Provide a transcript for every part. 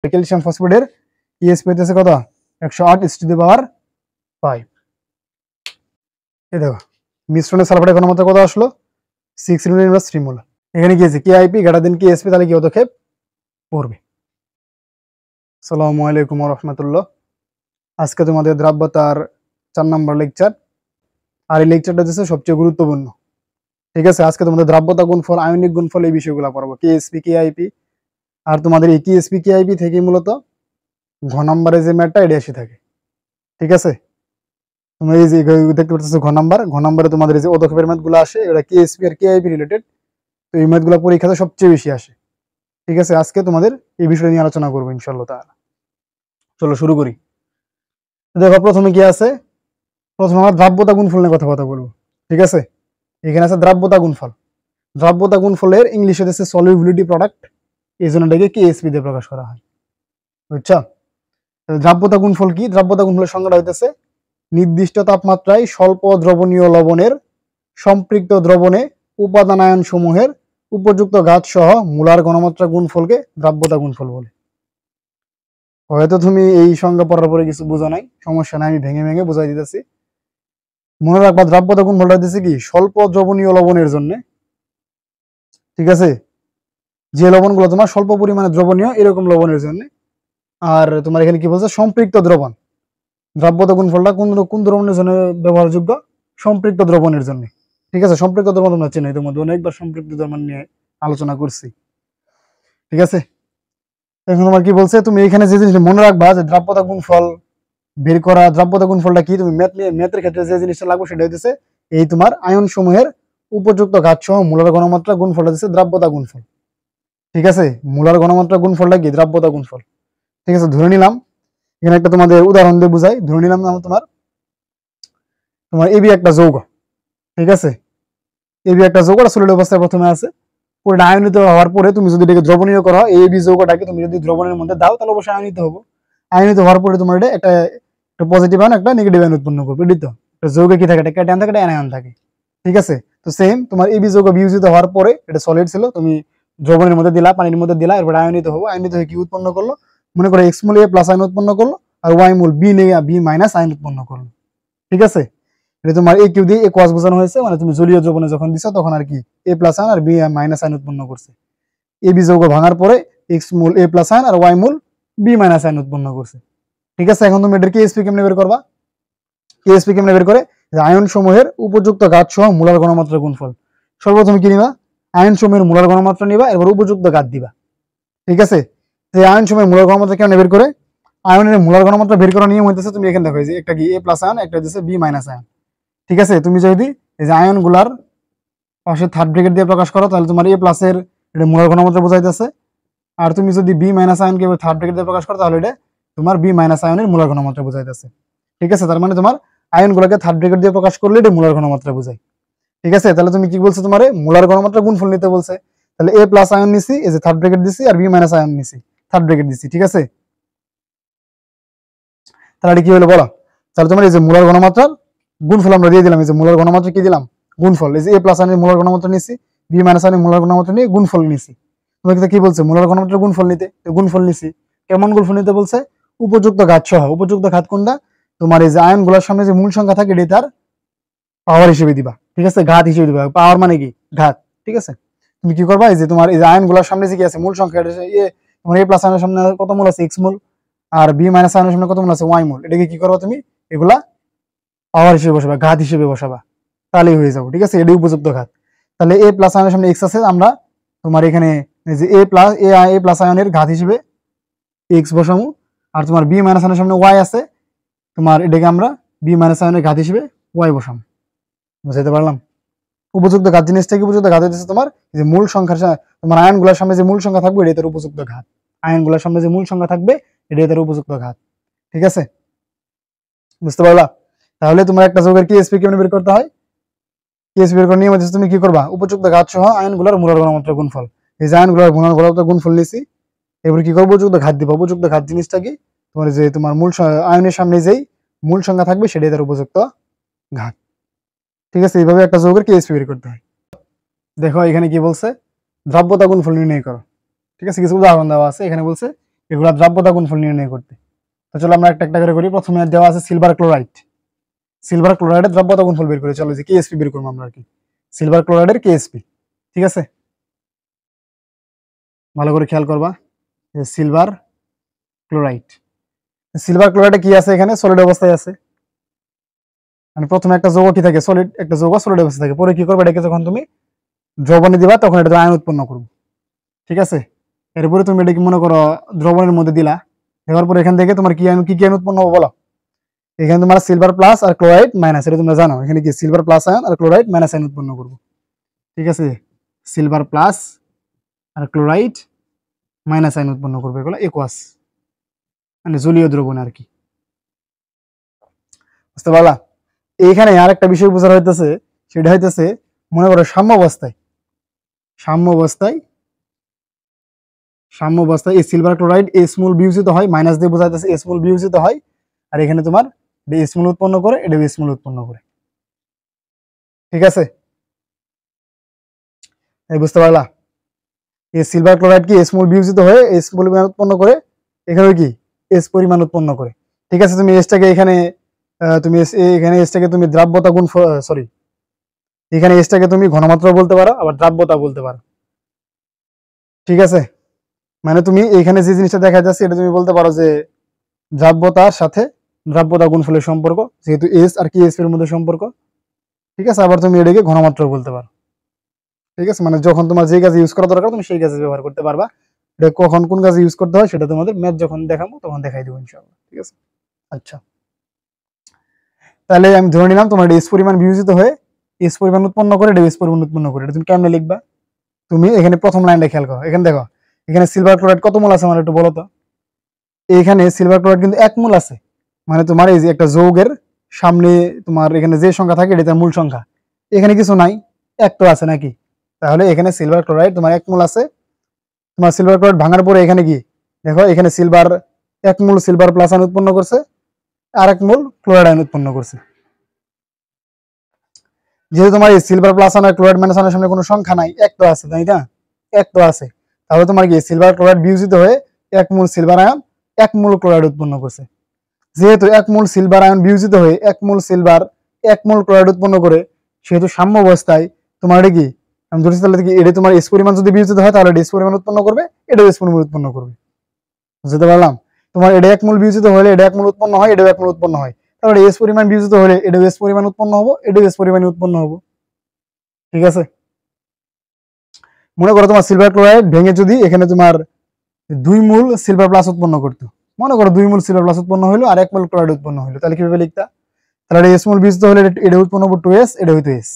Calcium ফসফেটের ESP হইতেছে কত 108 এই দেখো মিশ্রণে সালফারের ঘনমাত্রা কত আসলো 6 × 3 মোল। এখানে কি আছে কেআইপি গ্রেটার দেন কেএসপি, তাহলে কি পদক্ষেপ পড়বে। আসসালামু আলাইকুম ওয়া রাহমাতুল্লাহ। আজকে তোমাদের দ্রাব্যতার 4 নম্বর লেকচার, আর এই লেকচারটা হচ্ছে সবচেয়ে গুরুত্বপূর্ণ। ঠিক আছে, আজকে তোমাদের দ্রাব্যতা গুণফল, আয়নিক গুণফল এই বিষয়গুলো পড়বো, কেএসপি কেআইপি। আর তোমাদের এই কেএসপি কেআইপি থেকে মূলত ঘ নম্বরে যে ম্যাথটা এটা এসে থাকে। ঠিক আছে, তোমরা এই যে দেখতে পাচ্ছ ঘ নম্বরে তোমাদের এই যে পদক্ষেপের ম্যাথগুলো আসে, এটা কেএসপি আর কেআইপি রিলেটেড। তো এই ম্যাথগুলো পরীক্ষাতে সবচেয়ে বেশি আসে। ঠিক আছে, আজকে তোমাদের এই বিষয় নিয়ে আলোচনা করবো ইনশাআল্লাহ তাআলা। চলো শুরু করি। দেখো প্রথমে কি আছে, প্রথমে আমরা দ্রাব্যতা গুণফল নিয়ে কথা বলবো। ঠিক আছে, এখানে আছে দ্রাব্যতা গুণফল। দ্রাব্যতা গুণফলের ইংলিশে হচ্ছে সলিউবিলিটি প্রোডাক্ট, এই জন্য এটাকে কেএসপি দিয়ে প্রকাশ করা হয়। বুঝছো? দ্রাব্যতা গুণফল কি? দ্রাব্যতা গুণফলের সংজ্ঞাটা হইতেছে নির্দিষ্ট তাপমাত্রায় স্বল্প দ্রবণীয় লবণের সম্পৃক্ত দ্রবণে উপাদান আয়ন সমূহের উপযুক্ত ঘাত সহ মোলার ঘনমাত্রা গুণফলকে দ্রাব্যতা গুণফল বলে। হয়তো তুমি এই সংজ্ঞা পড়ার পরে কিছু বোঝো নাই, সমস্যা নাই, আমি ভেঙে ভেঙে বোঝাই দিতেছি। মনে রাখবা দ্রাব্যতা গুণফলটা হইতেছে কি স্বল্প দ্রবণীয় লবণের জন্য। ঠিক আছে, যে লবণগুলো তোমার স্বল্প পরিমাণে দ্রবণীয় এরকম লবণের জন্য। আর তোমার এখানে কি বলছে সম্পৃক্ত দ্রবণ, দ্রাব্যতা গুণফলটা কোন দ্রবণের জন্য ব্যবহারযোগ্য? সম্পৃক্ত দ্রবণের জন্য। ঠিক আছে, সম্পৃক্ত দ্রবণ তোমরা চেনো, ইতিমধ্যে অনেকবার সম্পৃক্ত দ্রবণ নিয়ে আলোচনা করছি। ঠিক আছে, এখন তোমার কি বলছে, তুমি এখানে যে জিনিসটা মনে রাখবা যে দ্রাব্যতা গুণফল বের করা, দ্রাব্যতা গুণফলটা কি, তুমি ম্যাথের ক্ষেত্রে যে জিনিসটা লাগবে সেটা হইতেছে এই তোমার আয়ন সমূহের উপযুক্ত ঘাত সহ মোলার ঘনমাত্রা গুণফলটা হচ্ছে দ্রাব্যতা গুণফল। ঠিক আছে, মোলার ঘনমাত্রা গুণফলটা কি? দ্রাব্যতা গুণফল। ঠিক আছে, ধরে নিলাম এখানে একটা তোমাদের উদাহরণ দিয়ে বুঝাই। ধরে নিলাম তোমার এবি একটা যৌগ। ঠিক আছে, এবি একটা যৌগ সলিড অবস্থায় প্রথমে আছে, পুরোটা আয়নিত হওয়ার পরে তুমি যদি এটাকে দ্রবণীয় করো, এই এবি যৌগটাকে তুমি যদি দ্রবণের মধ্যে দাও তাহলে অবশ্যই আয়নিত হবো। আয়নিত হওয়ার পরে তোমার এটা একটা পজিটিভ আয়ন একটা নেগেটিভ আয়ন উৎপন্ন করবে। এটি তো যৌগে কি থাকে? একটা ক্যাটায়ন থাকে, একটা অ্যানায়ন থাকে। ঠিক আছে, তো সেম তোমার এবি যৌগ বিয়োজিত হওয়ার পরে এটা সলিড ছিল, তুমি দ্রবণের মধ্যে দিলা, পানির মধ্যে দিলা, এরপর আয়নিত হবো। আয়নিত হয়ে কি উৎপন্ন করলো? মনে করো এক্স মূল এ প্লাস আয়ন উৎপন্ন করলো, আর ওয়াই মূল বি মাইনাস আয়ন উৎপন্ন করলো। ঠিক আছে, এটা তোমার এ কিউ দিয়ে একোয়াস বোঝানো হয়েছে, মানে তুমি জলীয় দ্রবণে যখন দিছো তখন আর কি এ প্লাস আয়ন আর বি মাইনাস আয়ন উৎপন্ন করছে। এ বি যৌগ ভাঙার পরে এক্স মূল এ প্লাস আয়ন আর ওয়াই মূল বি মাইনাস আয়ন উৎপন্ন করছে। ঠিক আছে, এখন তুমি এটার কেএসপি কেমনে বের করবা? কেএসপি কেমনে বের করে? আয়ন সমূহের উপযুক্ত ঘাত সহ মোলার ঘনমাত্রা গুণফল। সর্বপ্রথম কি নিবা? আয়ন সমূহের মোলার ঘনমাত্রা নিবা, এরপর উপযুক্ত ঘাত দিবা। ঠিক আছে, যে আয়ন সমূহের মোলার ঘনমাত্রা কেমনে বের করে? আয়নের মোলার ঘনমাত্রা বের করার নিয়ম হইতেছে, তুমি এখানে দেখো যে একটা কি এ প্লাস আয়ন, একটা হচ্ছে বি মাইনাস আয়ন। ঠিক আছে, তুমি যদি এই যে আয়ন গুলার পাশে থার্ড ব্র্যাকেট দিয়ে প্রকাশ করো তাহলে তোমার এ প্লাসের এটা মোলার ঘনমাত্রা বোঝাইতেছে, আর তুমি যদি বি মাইনাস আয়নকে থার্ড ব্র্যাকেট দিয়ে প্রকাশ করো তাহলে এটা তোমার বি মাইনাস আয়নের মোলার ঘনমাত্রা বোঝাইতেছে। ঠিক আছে, তার মানে তোমার আয়নগুলোকে থার্ড ব্র্যাকেট দিয়ে প্রকাশ করলে এটা মোলার ঘনমাত্রা বোঝায়। ঠিক আছে, তাহলে তুমি কি বলছো, তোমার মোলার ঘনমাত্রা গুণফল নিতে বলছে। তাহলে এ প্লাস আয়ন নিছি, এই যে থার্ড ব্র্যাকেট দিছি, আর বি মাইনাস আয়ন নিছি, থার্ড ব্র্যাকেট দিছি। ঠিক আছে, তাহলে কি হলো বলো? তাহলে তোমার এই যে মোলার ঘনমাত্রার গুণফল আমরা দিয়ে দিলাম। এই যে মোলার ঘনমাত্রা কি দিলাম? গুণফল। এই যে এ প্লাস আয়নের মোলার ঘনমাত্রা নিছি, বি মাইনাস আয়নের মোলার ঘনমাত্রা নিয়ে গুণফল নিছি। তোমাকে কি বলছে? মোলার ঘনমাত্রা গুণফল নিতে, গুণফল নিছি। কেমন গুণফল নিতে বলছে? উপযুক্ত ঘাত সহ। উপযুক্ত ঘাত কোনটা? তোমার এই যে আয়নগুলোর সামনে যে মূল সংখ্যা থাকে এটি তার পাওয়ার হিসেবে দিবা। ঠিক আছে, ঘাত হিসেবে দিবা। পাওয়ার মানে কি? ঘাত। ঠিক আছে, তুমি কি করবা? এই যে তোমার এই যে আয়নগুলোর সামনে যে কি আছে মূল সংখ্যা, তোমার এ প্লাস আয়নের সামনে কত মূল আছে? এক্স মূল, আর বি মাইনাস আয়নের সামনে কত মূল আছে? ওয়াই মূল। এটাকে কি করবা? তুমি এগুলা পাওয়ার হিসেবে বসাবা, ঘাত হিসেবে বসাবা, তাহলেই হয়ে যাবো। ঠিক আছে, এটাই উপযুক্ত ঘাত। তাহলে এ প্লাস আয়নের সামনে এক্স আছে, আমরা তোমার এখানে যে এ প্লাস আয়নের ঘাত হিসেবে এক্স বসামু, আর তোমার বি মাইনাস আয়নের সামনে ওয়াই আছে, তোমার এটাকে আমরা বি মাইনাস আয়নের ঘাত হিসেবে ওয়াই বসামু। বুঝাইতে পারলাম? উপযুক্ত ঘাত জিনিসটা কি? উপযুক্ত ঘাত হচ্ছে তোমার যে মূল সংখ্যার, তোমার আয়নগুলোর সামনে যে মূল সংখ্যা থাকবে এটাই তার উপযুক্ত ঘাত। আয়নগুলোর সামনে যে মূল সংখ্যা থাকবে এটাই তার উপযুক্ত ঘাত। ঠিক আছে, বুঝতে পারলা? তাহলে তোমার একটা যৌগের কেএসপি কেমনে বের করতে হয়? কেএসপি বের করার নিয়ম হচ্ছে তুমি কি করবা? উপযুক্ত ঘাত সহ আয়নগুলোর মোলার ঘনমাত্রা গুণফল। এই যে আয়নগুলোর মোলার ঘনমাত্রা গুণফল নিছি, এবার কি করবো? উপযুক্ত ঘাত দিবা। উপযুক্ত ঘাত জিনিসটা কি? তোমার যে তোমার মূল আয়নের সামনে যেই মূল সংখ্যা থাকবে সেটাই তার উপযুক্ত ঘাত। ঠিক আছে, এইভাবে একটা যৌগের কেএসপি বের করতে হয়। দেখো এখানে কি বলছে? দ্রাব্যতা গুণফল নির্ণয় করো। ঠিক আছে, কিছু উদাহরণ দেওয়া আছে। এখানে বলছে এগুলা দ্রাব্যতা গুণফল নির্ণয় করতে। তো চলো আমরা একটা একটা করে করি। প্রথমে দেওয়া আছে সিলভার ক্লোরাইড, সিলভার ক্লোরাইডের দ্রাব্যতা গুণফল বের করে, চলো যে কেএসপি বের করবো আমরা আর কি, সিলভার ক্লোরাইডের কেএসপি। ঠিক আছে, ভালো করে খেয়াল করবা, সিলভার ক্লোরাইড, সিলভার ক্লোরাইডে কি আছে, এখানে সলিড অবস্থায় আছে, মানে প্রথমে একটা যৌগ কি থাকে, সলিড, একটা যৌগ সলিড অবস্থায় থাকে, পরে কি করবে, এটাকে যখন তুমি দ্রবণে দিবা তখন এটা আয়ন উৎপন্ন করবে। ঠিক আছে, এরপরে তুমি এটাকে মনে করো দ্রবণের মধ্যে দিলা, দেওয়ার পরে এখান থেকে তোমার কি আয়ন, কি আয়ন উৎপন্ন হবে বলো, এখানে তোমার সিলভার প্লাস আর ক্লোরাইড মাইনাস, এটা তোমরা জানো, এখানে কি সিলভার প্লাস আয়ন আর ক্লোরাইড মাইনাস আয়ন উৎপন্ন করবো। ঠিক আছে, সিলভার প্লাস আর ক্লোরাইড মাইনাস আয়ন উৎপন্ন করবে, এগুলো একোয়াস, মানে জলীয় দ্রবণ আর কি। বুঝতে পারলা? এইখানে আর একটা বিষয় বোঝার হইতেছে, সেটা হইতেছে মনে করো সাম্য অবস্থায়, সাম্য অবস্থায়, সাম্য অবস্থায় এই সিলভার ক্লোরাইড এস মূল বিয়োজিত হয়, মাইনাস দিয়ে বোঝাইতেছে এস মূল বিয়োজিত হয়, আর এখানে তোমার এস মূল উৎপন্ন করে, এটা এস মূল উৎপন্ন করে। ঠিক আছে, এই বুঝতে পারলা? এই সিলভার ক্লোরাইড কি এস মূল বিয়োজিত হয়ে এস পরিমাণ উৎপন্ন করে, এখানে কি এস পরিমাণ উৎপন্ন করে। ঠিক আছে, তুমি এসটাকে এখানে তুমি এখানে এসটাকে তুমি দ্রাব্যতা গুণ, সরি, এখানে এসটাকে তুমি ঘনমাত্রা বলতে পারো, আবার দ্রাব্যতা বলতে পারো। ঠিক আছে, মানে তুমি এখানে যে জিনিসটা দেখা যাচ্ছে এটা তুমি বলতে পারো যে দ্রাব্যতার সাথে দ্রাব্যতা গুণফলের সম্পর্ক, যেহেতু এস আর কি এস এর মধ্যে সম্পর্ক। ঠিক আছে, আবার তুমি এটাকে ঘনমাত্রা বলতে পারো। ঠিক আছে, মানে যখন তোমার যে কাজে ইউজ করা দরকার তুমি সেই কাজে ব্যবহার করতে পারবা। এটা কখন কোন কাজে ইউজ করতে হয় সেটা তোমাদের ম্যাথ যখন দেখাবো তখন দেখাই দেবো ইনশাআল্লাহ। ঠিক আছে, আচ্ছা, তাহলে আমি ধরে নিলাম তোমার এস পরিমাণ বিয়োজিত হয়ে এস পরিমাণ উৎপন্ন করে, এটা এস পরিমাণ উৎপন্ন করে, এটা তুমি কেমনে লিখবা? তুমি এখানে প্রথম লাইনটা খেয়াল করো, এখানে দেখো এখানে সিলভার ক্লোরাইড কত মোল আছে আমার একটু বলো তো। এখানে সিলভার ক্লোরাইড কিন্তু 1 মোল আছে, মানে তোমার এই যে একটা যৌগের সামনে তোমার এখানে যে সংখ্যা থাকে এটা তার মূল সংখ্যা, এখানে কিছু নাই, 1 তো আছে নাকি, তাহলে এখানে সিলভার ক্লোরাইড তোমার 1 মোল আছে। তোমার সিলভার ক্লোরাইড ভাঙার পরে এখানে কি দেখো, এখানে সিলভার 1 মোল সিলভার প্লাস আয়ন উৎপন্ন করছে, আর 1 মোল ক্লোরাইড আয়ন উৎপন্ন করছে। যেহেতু তোমার এই সিলভার প্লাস আয়ন আর ক্লোরাইড মাইনাস আয়নের সামনে কোনো সংখ্যা নাই, 1 তো আছে, তাই না, 1 তো আছে, তাহলে তোমার কি সিলভার ক্লোরাইড বিয়োজিত হয়ে 1 মোল সিলভার আয়ন 1 মোল ক্লোরাইড উৎপন্ন করছে। যেহেতু 1 মোল সিলভার আয়ন বিয়োজিত হয়ে 1 মোল সিলভার 1 মোল ক্লোরাইড উৎপন্ন করে, সেহেতু সাম্য অবস্থায় তোমার এটা কি, আমি ধরেছি তাহলে কি এটা তোমার এস পরিমাণ যদি বিয়োজিত হয় তাহলে এস পরিমাণ উৎপন্ন করবে, এটা এস পরিমাণ উৎপন্ন করবে। বুঝতে পারলাম? তোমার এটা 1 মোল বিয়োজিত হলে এটা 1 মোল উৎপন্ন হয়, এটা 1 মোল উৎপন্ন হয়, তাহলে এস পরিমাণ বিয়োজিত হলে এটা এস পরিমাণ উৎপন্ন হবো, এটা এস পরিমাণ উৎপন্ন হবো। ঠিক আছে, মনে করো তোমার সিলভার ক্লোরাইড ভেঙে যদি এখানে তোমার 2 মোল সিলভার প্লাস উৎপন্ন করতো, মনে করো 2 মোল সিলভার প্লাস উৎপন্ন হলো আর 1 মোল ক্লোরাইড উৎপন্ন হলো, তাহলে কিভাবে লিখতা? তাহলে এস মোল বিয়োজিত হলে এটা উৎপন্ন হবে 2s, এটা হইতো s।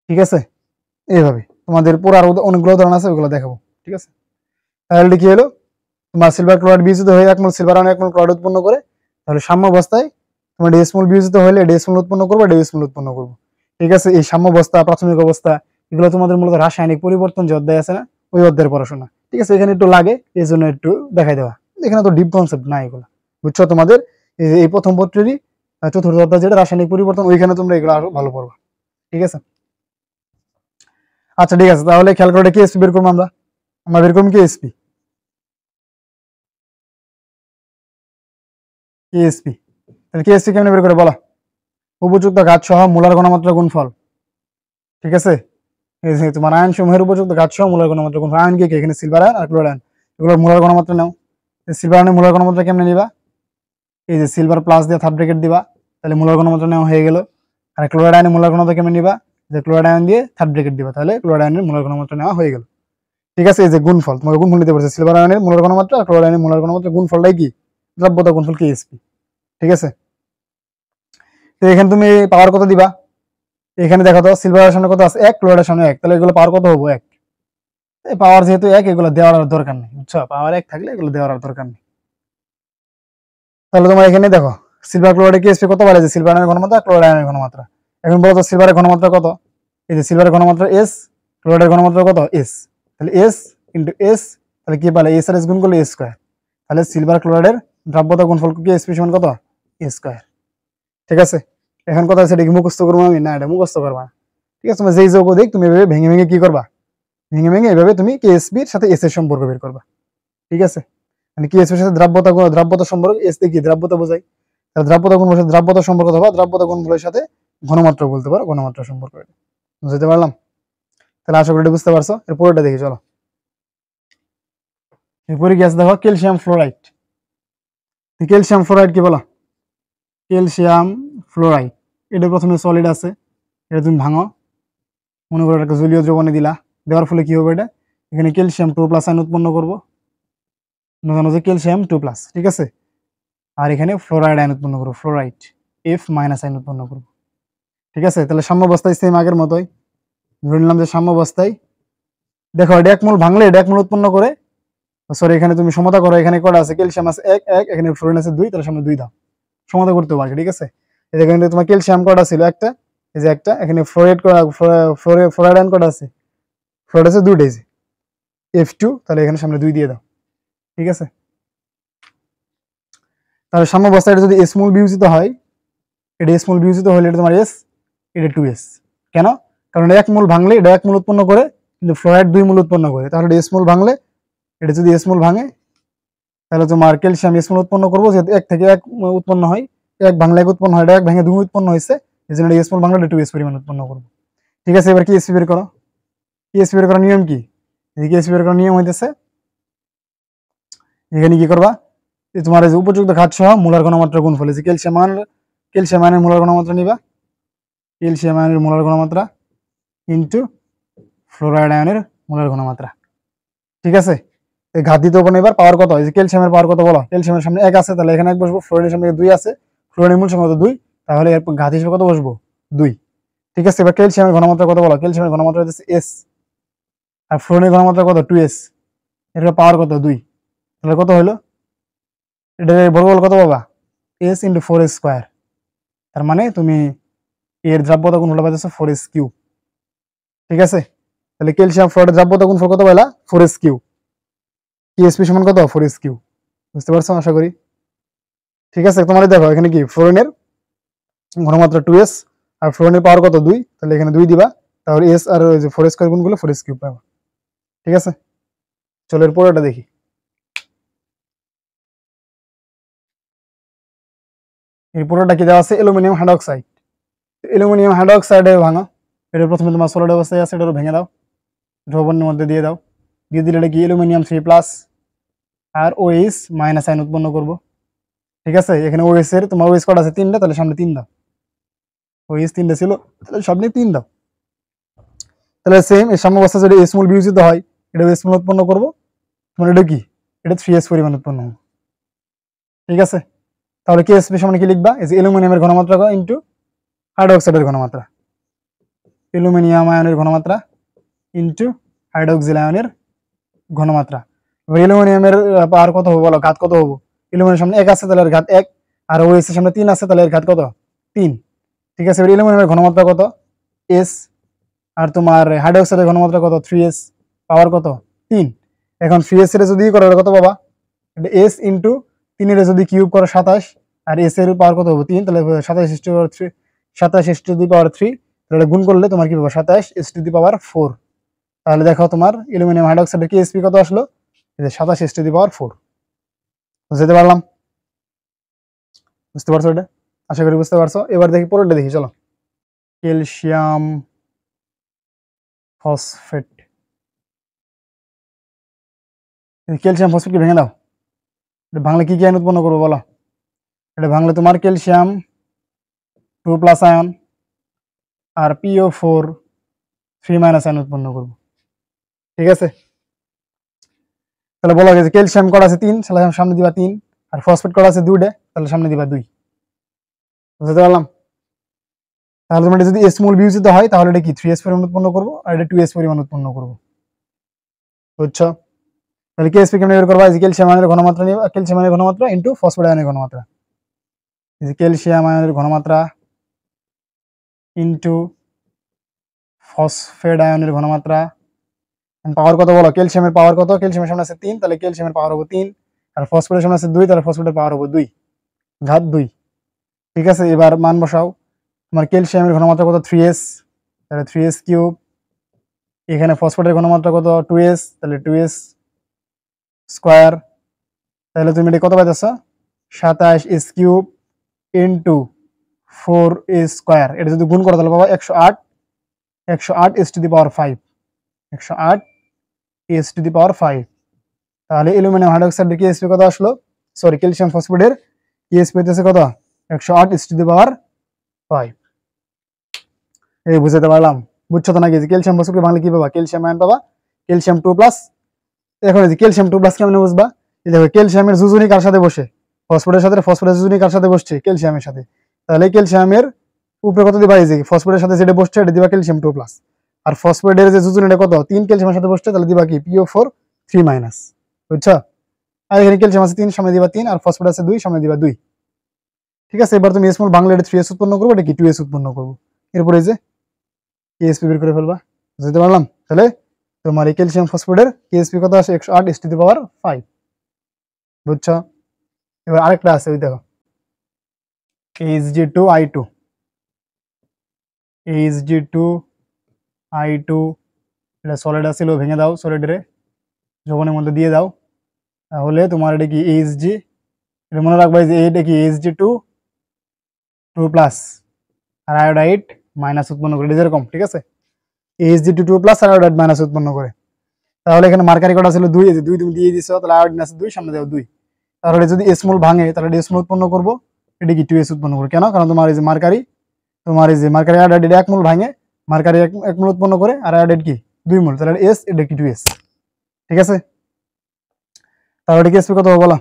ঠিক আছে, এইভাবে তোমাদের পুরো আরো অনেকগুলো উদাহরণ আছে, ওগুলো দেখাবো। ঠিক আছে, তাহলে কি হলো, তোমার সিলভার ক্লোরাইড বিয়োজিত হয়ে 1 মোল সিলভার আর 1 মোল ক্লোরাইড উৎপন্ন করে, তাহলে সাম্য অবস্থায় তোমার এস মোল বিয়োজিত হলে এটা এস মোল উৎপন্ন করবে, এটা এস মোল উৎপন্ন করবে। ঠিক আছে, এই সাম্য অবস্থা, প্রাথমিক অবস্থা, এগুলো তোমাদের মূলত রাসায়নিক পরিবর্তন যে অধ্যায় আছে না, ওই অধ্যায়ের পড়াশোনা। ঠিক আছে, এখানে একটু লাগে, এই জন্য একটু দেখাই দেওয়া, এখানে তো ডিপ কনসেপ্ট না এগুলো, বুঝছো? তোমাদের এই প্রথম পত্রেরই চতুর্থ অধ্যায় যেটা রাসায়নিক পরিবর্তন, ওইখানে তোমরা এগুলো আরো ভালো পড়বা। ঠিক আছে, আচ্ছা ঠিক আছে, তাহলে খেয়াল করে কেএসপি বের করবো আমরা, বের করবো কেএসপি, কেএসপি, তাহলে কেএসপি কেমনে বের করে বলো? উপযুক্ত ঘাত সহ মোলার ঘনমাত্রা গুণফল। ঠিক আছে, এই যে তোমার আয়ন সমূহের উপযুক্ত ঘাত সহ মোলার ঘনমাত্রা গুণফল, আয়ন কি এখানে সিলভার আয়ন আর ক্লোরাইড আয়ন, এগুলোর মোলার ঘনমাত্রা নাও। সিলভার আয়নের মোলার ঘনমাত্রা কেমনে নিবা? এই যে সিলভার প্লাস দিয়ে থার্ড ব্র্যাকেট দিবা, তাহলে মোলার ঘনমাত্রা নেওয়া হয়ে গেল। আর ক্লোরাইড আয়নের মোলার ঘনমাত্রা কেমনে নিবা? যে ক্লোরাইড আয়ন দিয়ে থার্ড ব্র্যাকেট দিবা, তাহলে ক্লোরাইড আয়নের মোলার ঘনমাত্রা নেওয়া হয়ে গেল। ঠিক আছে, এই যে গুণফল, তোমাকে গুণফল নিতে পারছে, সিলভার আয়নের মোলার ঘনমাত্রা আর ক্লোরাইড আয়নের মোলার ঘনমাত্রা গুণফলটাই কি? দ্রব্যতা গুণফল কেএসপি। ঠিক আছে, তো এখানে তুমি পাওয়ার কত দিবা? এখানে দেখো তো সিলভারের সামনে কত আছে? 1, ক্লোরাইডের সামনে 1, তাহলে এগুলো পাওয়ার কত হবো? 1। পাওয়ার যেহেতু 1, এগুলো দেওয়ার আর দরকার নেই, বুঝছো? পাওয়ার 1 থাকলে এগুলো দেওয়ার আর দরকার নেই। তাহলে তোমার এখানে দেখো সিলভার ক্লোরাইডের কেএসপি কত বলে, যে সিলভার আয়নের ঘনমাত্রা, ক্লোরাইড আয়নের ঘনমাত্রা। এখন বলো তো সিলভারের ঘনমাত্রা কত? এই যে সিলভারের ঘনমাত্রা s, ক্লোরাইডের ঘনমাত্রা কত? s, তাহলে s ইনটু s, তাহলে কি পালে s আর s গুণ করলে s স্কয়ার, তাহলে সিলভার ক্লোরাইডের দ্রব্যতা গুণফল কেএসপি সমান কত? s square. ঠিক আছে, এখন কথা আছে এটা কি মুখস্থ করবো আমি? না, এটা মুখস্থ করবা। ঠিক আছে, তুমি যেই যৌগ দিক তুমি এভাবে ভেঙে ভেঙে কি করবা? ভেঙে ভেঙে এভাবে তুমি কেএসপির সাথে এস এর সম্পর্ক বের করবা। ঠিক আছে, মানে কেএসপি এর সাথে দ্রাব্যতা সম্পর্ক, এস দিয়ে কি দ্রাব্যতা বোঝায়, তাহলে দ্রাব্যতা গুণফলের সাথে দ্রাব্যতা সম্পর্ক অথবা দ্রাব্যতা গুণফলের সাথে ঘনমাত্রা বলতে পারো, ঘনমাত্রা সম্পর্ক। বুঝতে পারলাম? তাহলে আশা করি এটা বুঝতে পারছো। এর পরেরটা দেখি চলো। এরপরে কি আছে দেখো, ক্যালসিয়াম ফ্লোরাইড। ক্যালসিয়াম ফ্লোরাইড কি বলো? ক্যালসিয়াম ফ্লোরাইড, এটা প্রথমে সলিড আছে, এটা তুমি ভাঙো, মনে করো একটা জলীয় দ্রবণে দিলা, দেওয়ার ফলে কি হবে, এটা এখানে ক্যালসিয়াম 2+ আয়ন উৎপন্ন করবো, জানো যে ক্যালসিয়াম 2+, ঠিক আছে। আর এখানে ফ্লোরাইড আয়ন উৎপন্ন করবো, ফ্লোরাইড F- আয়ন উৎপন্ন করবো, ঠিক আছে। তাহলে সাম্যাবস্থায় সেম আগের মতোই ধরে নিলাম যে সাম্যাবস্থায় দেখো এটা এক মোল ভাঙলে এটা এক মোল উৎপন্ন করে, সরি এখানে তুমি সমতা করো, এখানে কটা আছে, ক্যালসিয়াম আছে 1 1, এখানে ফ্লোরিন আছে 2, তাহলে সামনে 2 দাও, সমতা করতে পারবে, ঠিক আছে। এখানে তোমার ক্যালসিয়াম কটা ছিল, একটা, এই যে একটা, এখানে ফ্লোরাইড কটা, ফ্লোরাইড আয়ন কটা আছে, ফ্লোরাইড আছে 2টা, F2, তাহলে এখানে সামনে 2 দিয়ে দাও, ঠিক আছে। তাহলে সাম্যাবস্থায় এটা যদি S মোল বিয়োজিত হয়, এটা S মোল বিয়োজিত হলে এটা তোমার S, এটা 2S, কেন? কারণ এক মোল ভাঙলে এটা এক মোল উৎপন্ন করে, কিন্তু ফ্লোরাইড 2 মোল উৎপন্ন করে, তাহলে এটা S মোল ভাঙলে, এটা যদি S মোল ভাঙে তাহলে তোমার ক্যালসিয়াম S মোল উৎপন্ন করবো, যেহেতু এক থেকে এক উৎপন্ন হয়, এক ভাঙলে এক উৎপন্ন হয়, এটা এক ভাঙে 2 উৎপন্ন হয়েছে, এই জন্য S মোল ভাঙলে এটা 2S পরিমাণ উৎপন্ন করবো, ঠিক আছে। এবার কেএসপি বের করো। কেএসপি বের করার নিয়ম কি? কেএসপি বের করার নিয়ম হইতেছে, এখানে কি করবা, তোমার এই যে উপযুক্ত ঘাত সহ মোলার ঘনমাত্রা গুণফল, যে ক্যালসিয়াম আয়নের মোলার ঘনমাত্রা নিবা, ক্যালসিয়াম আয়নের মোলার ঘনমাত্রা ইনটু ফ্লোরাইড আয়নের মোলার ঘনমাত্রা, ঠিক আছে। এই ঘাত দিতে হবে। এবার পাওয়ার কত, এই যে ক্যালসিয়ামের পাওয়ার কত বলো, ক্যালসিয়ামের সামনে 1 আছে, তাহলে এখানে 1 বসবো, ফ্লোরাইডের সামনে 2 আছে, ফ্লোরাইডের মূল সংখ্যা কত 2, তাহলে এর ঘাত হিসেবে কত বসবো 2, ঠিক আছে। এবার ক্যালসিয়ামের ঘনমাত্রা কত বলো, ক্যালসিয়ামের ঘনমাত্রা হচ্ছে S, আর ফ্লোরিনের ঘনমাত্রা কত 2S, এর পাওয়ার কত 2, তাহলে কত হলো, এটা বর্গমূল কত পাবা, S × 4S², তার মানে তুমি এর দ্রাব্যতা গুণফল পাইতেছো 4S³, ঠিক আছে। তাহলে ক্যালসিয়াম ফ্লোরাইডের দ্রাব্যতা গুণফল কত পাইলা 4S³, কেএসপি সমান কত 4S³, বুঝতে পারছো আশা করি, ঠিক আছে। তোমার দেখো এখানে কি ফ্লোরিনের ঘনমাত্রা 2S আর ফ্লোরিনের পাওয়ার কত 2, তাহলে এখানে 2 দিবা, তাহলে S আর ওই যে 4S² গুণ করলে 4S³ পাবা, ঠিক আছে। চলো এর পরেরটা দেখি। এর পরেরটা কি দেওয়া আছে, অ্যালুমিনিয়াম হাইড্রোক্সাইড। অ্যালুমিনিয়াম হাইড্রোক্সাইডে ভাঙা, এটা প্রথমে তোমার সলিড অবস্থায় আছে, এটা ভেঙে দাও, দ্রবণের মধ্যে দিয়ে দাও, দিয়ে দিলে এটা কি অ্যালুমিনিয়াম 3+ আর OH- আয়ন উৎপন্ন করব, ঠিক আছে। এখানে OH এর তোমার OH কটা আছে 3টা, তাহলে সামনে 3 দাও, OH 3টা ছিল, তাহলে সামনে 3 দাও, তাহলে সেম এর সাম্যাবস্থা যদি S মোল বিয়োজিত হয়, এটা S মোল উৎপন্ন করব, তোমার এটা কি, এটা 3S পরিমাণ উৎপন্ন হবে, ঠিক আছে। তাহলে কেএসপি সমান কি লিখবা, এই যে অ্যালুমিনিয়ামের ঘনমাত্রা ইনটু হাইড্রোক্সাইডের ঘনমাত্রা, অ্যালুমিনিয়াম আয়নের ঘনমাত্রা ইনটু হাইড্রোক্সিল আয়নের ঘনমাত্রা। এবার অ্যালুমিনিয়ামের পাওয়ার কত হবে বলো, ঘাত কত হবে, অ্যালুমিনিয়ামের সামনে 1 আছে, তাহলে এর ঘাত 1, আর OH এর সামনে 3 আছে, তাহলে এর ঘাত কত 3, ঠিক আছে। এবার অ্যালুমিনিয়ামের ঘনমাত্রা কত S, আর তোমার হাইড্রোক্সাইডের ঘনমাত্রা কত 3S, পাওয়ার কত 3, এখন 3S এর যদি করো কত পাবা, এটা S ইনটু 3 এর যদি কিউব করো 27, আর S এর পাওয়ার কত হবে 3, তাহলে 27 তাহলে গুণ করলে তোমার কি পাবা 27 S⁴, তাহলে দেখো তোমার অ্যালুমিনিয়াম হাইড্রোক্সাইডের কেএসপি কত আসলো, এই যে 27 S⁴, বুঝতে পারলাম, বুঝতে পারছো এটা, আশা করি বুঝতে পারছো। এবার দেখি পরেরটা দেখি চলো, ক্যালসিয়াম ফসফেট। ক্যালসিয়াম ফসফেট কি ভেঙে দাও, এটা ভাঙলে কি আয়ন উৎপন্ন করবো বলো, এটা ভাঙলে তোমার ক্যালসিয়াম 2+ আয়ন আর PO4 3- আয়ন উৎপন্ন করবো, ঠিক আছে। তাহলে বলা গেছে ক্যালসিয়াম কটা আছে 3, তাহলে সামনে দিবা 3, আর ফসফেট কটা আছে 2টা, তাহলে সামনে দিবা 2, বুঝতে পারলাম। তাহলে তোমার যদি S মোল বিয়োজিত হয়, তাহলে এটা কি 3S পরিমাণ উৎপন্ন করবো, আর এটা 2S পরিমাণ উৎপন্ন করবো, বুঝছো। তাহলে কেএসপি কেমন বের করবা, ক্যালসিয়াম আয়নের ঘনমাত্রা নিবা, ক্যালসিয়াম আয়নের ঘনমাত্রা ইনটু ফসফেট আয়নের ঘনমাত্রা, ক্যালসিয়াম আয়নের ঘনমাত্রা ইনটু ফসফেট আয়নের ঘনমাত্রা, পাওয়ার কত বলো, ক্যালসিয়ামের পাওয়ার কত, ক্যালসিয়ামের সামনে আছে 3, তাহলে ক্যালসিয়ামের পাওয়ার হবে 3, আর ফসফেটের সামনে আছে 2, তাহলে ফসফেটের পাওয়ার হবে 2, ঘাত 2, ঠিক আছে। এবার মান বসাও, তোমার ক্যালসিয়ামের ঘনমাত্রা কত 3S, তাহলে 3S³, এখানে ফসফেটের ঘনমাত্রা কত 2S, তাহলে 2S², তাহলে তুমি এটা কত পাইতেছো 27 কিউব ইন্টু 4a স্কোয়ার, এটা যদি গুণ করো তাহলে পাবা 108 s to the power 5, 108 s to the power 5। তাহলে অ্যালুমিনিয়াম হাইড্রোক্সাইডের কেএসপি কত আসলো, সরি ক্যালসিয়াম ফসফেটের কেএসপি হইতেছে কত 108 s টু দি পাওয়ার 5। এই বুঝাতে পারলাম, বুঝছো তো নাকি? যে ক্যালসিয়াম ফসফেট বাংলা কি পাবা, ক্যালসিয়াম আয়ন পাবা, ক্যালসিয়াম 2+। এখন এই যে ক্যালসিয়াম 2+ কেমনে বুঝবা, এই দেখো ক্যালসিয়ামের যুজনী কার সাথে বসে, ফসফেটের সাথে, ফসফেটের যুজনী কার সাথে বসছে, ক্যালসিয়ামের সাথে। তাহলে ক্যালসিয়ামের উপরে কত দিবা, এই যে ফসফেটের সাথে যেটা বসছে এটা দিবা ক্যালসিয়াম 2+। আর ফসফেটের যে যুজনীটা কত 3 ক্যালসিয়ামের সাথে বসছে, তাহলে দিবা কি PO4 3-। বুঝছো? আর এখানে ক্যালসিয়াম আছে 3, সামনে দিবা 3, আর ফসফেট আছে 2, সামনে দিবা 2। ঠিক আছে, এবার তুমি স্মল বাংলা এটা 3s উৎপন্ন করবো, এটা কি 2s উৎপন্ন করবো। এরপরে এই যে কেএসপি বের করে ফেলবা, বুঝতে পারলাম? তাহলে তোমার এই ক্যালসিয়াম ফসফেটের কেএসপি কত আসে 108 s টু দি পাওয়ার 5। বুঝছো? এবার আরেকটা আছে, ওই দেখো Hg2I2, Hg2I2 এটা সলিড আছিল, ভেঙে দাও, সলিডের যৌবনের মধ্যে দিয়ে দাও, তাহলে তোমার এটা কি Hg, এটা মনে রাখবা যে এটা কি Hg2 2+ আর আয়োডাইড মাইনাস উৎপন্ন করে, যেরকম। ঠিক আছে, Hg2 2+ আর আয়োডাইড মাইনাস উৎপন্ন করে। তাহলে এখানে মার্কারি কটা ছিল 2, এই যে 2 তুমি দিয়ে দিছো, তাহলে আয়োডিন আছে 2, সামনে দাও 2। তাহলে যদি স্মল ভাঙে তাহলে এটা স্মল উৎপন্ন করবো, এটা কি 2s উৎপন্ন করবে। কেন? কারণ তোমার এই যে মার্কারি, তোমার এই যে মার্কারি আয়োডাইড এটা 1 মোল ভাঙে, মার্কারি 1 মোল উৎপন্ন করে, আর আয়োডাইড কি 2 মোল, তাহলে S, এটা কি 2s। ঠিক আছে, তাহলে এটা কেএসপি কত হবে বলো?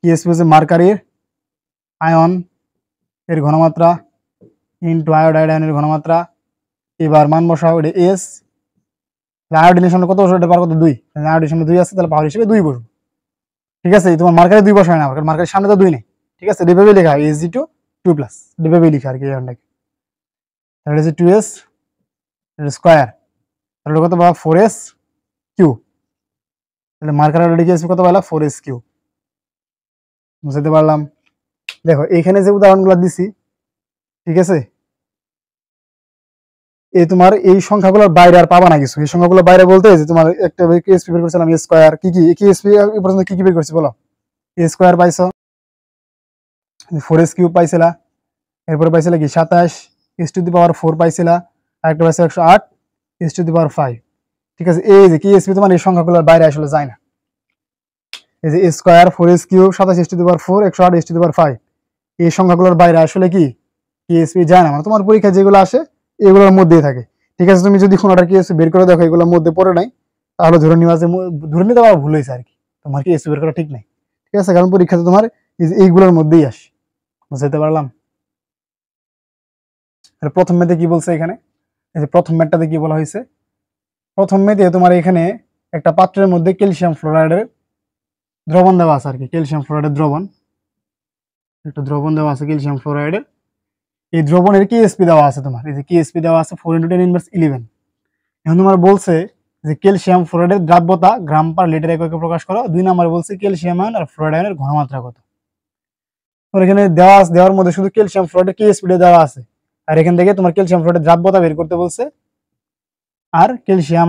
কেএসপি হচ্ছে মার্কারির আয়ন এর ঘনমাত্রা ইন্টু আয়োডাইড আয়নের ঘনমাত্রা। এবার মান বসাও, এটা S, আয়োডিনের সামনে কত বসবে, এটা পার কত 2, আয়োডিনের সামনে 2 আছে, তাহলে পাওয়ার হিসেবে 2 বসবে। ঠিক আছে, তোমার মার্কারি 2 বসায় না, কারণ মার্কারির সামনে তো 2 নেই। ঠিক আছে, ডিভাবে লেখা হয় Hg2 2+, ডিভাবে লেখা আর কি আয়নটাকে। তাহলে হচ্ছে 2s স্কয়ার, তাহলে কত পাবা 4s কিউ। তাহলে মার্কার অলরেডি কেএসপি কত পাইলা 4s কিউ। বুঝতে পারলাম? দেখো এইখানে যে উদাহরণগুলো দিছি, ঠিক আছে, এই তোমার এই সংখ্যাগুলোর বাইরে আর পাবা না কিছু। এই সংখ্যাগুলো বাইরে বলতে যে তোমার একটা কেএসপি বের করছিলাম এ স্কয়ার, কি কি কেএসপি এই পর্যন্ত কি কি বের করছি বলো? এ স্কয়ার পাইছো, 4s কিউব পাইছিলা, এরপরে পাইছিলা কি 27 s টু দি পাওয়ার 4 পাইছিলা, আর একটা পাইছো 108 s টু দি পাওয়ার 5। ঠিক আছে, এই যে কেএসপি তোমার এই সংখ্যাগুলোর বাইরে আসলে যায় না। এই যে a square 4s cube 27 s to the power 4 108 s to the power 5, এই সংখ্যাগুলোর বাইরে আসলে কি কেএসপি যায় না। মানে তোমার পরীক্ষা যেগুলো আসে এগুলোর মধ্যেই থাকে। ঠিক আছে, তুমি যদি কোনোটা কেএসপি বের করে দেখো এগুলোর মধ্যে পড়ে নাই, তাহলে ধরে নিবা যে, ধরে নিতে পারো ভুল হয়েছে আর কি, তোমার কেএসপি বের করা ঠিক নাই। ঠিক আছে, কারণ পরীক্ষাতে তোমার এইগুলোর মধ্যেই আসে। বুঝতে পারলাম? প্রথম ম্যাথে কি বলছে এখানে, এই যে প্রথম ম্যাথটাতে কি বলা হয়েছে, প্রথম ম্যাথে তোমার এখানে একটা পাত্রের মধ্যে ক্যালসিয়াম ফ্লোরাইডের দ্রবণ দেওয়া আছে আর কি, ক্যালসিয়াম ফ্লোরাইডের দ্রবণ, একটা দ্রবণ দেওয়া আছে ক্যালসিয়াম ফ্লোরাইডের। এই দ্রবণের কেএসপি দেওয়া আছে তোমার, এই যে কেএসপি দেওয়া আছে 4 × 10⁻11। এখন তোমার বলছে যে ক্যালসিয়াম ফ্লোরাইডের দ্রাব্যতা গ্রাম পার লিটার এককে প্রকাশ করো। 2 নম্বরে বলছে ক্যালসিয়াম আয়ন আর ফ্লোরাইড আয়নের ঘনমাত্রা কত। তোমার এখানে দেওয়ার মধ্যে শুধু ক্যালসিয়াম ফ্লোরাইডের কেএসপি দেওয়া আছে, আর এখান থেকে তোমার ক্যালসিয়াম ফ্লোরাইডের দ্রাব্যতা বের করতে বলছে, আর ক্যালসিয়াম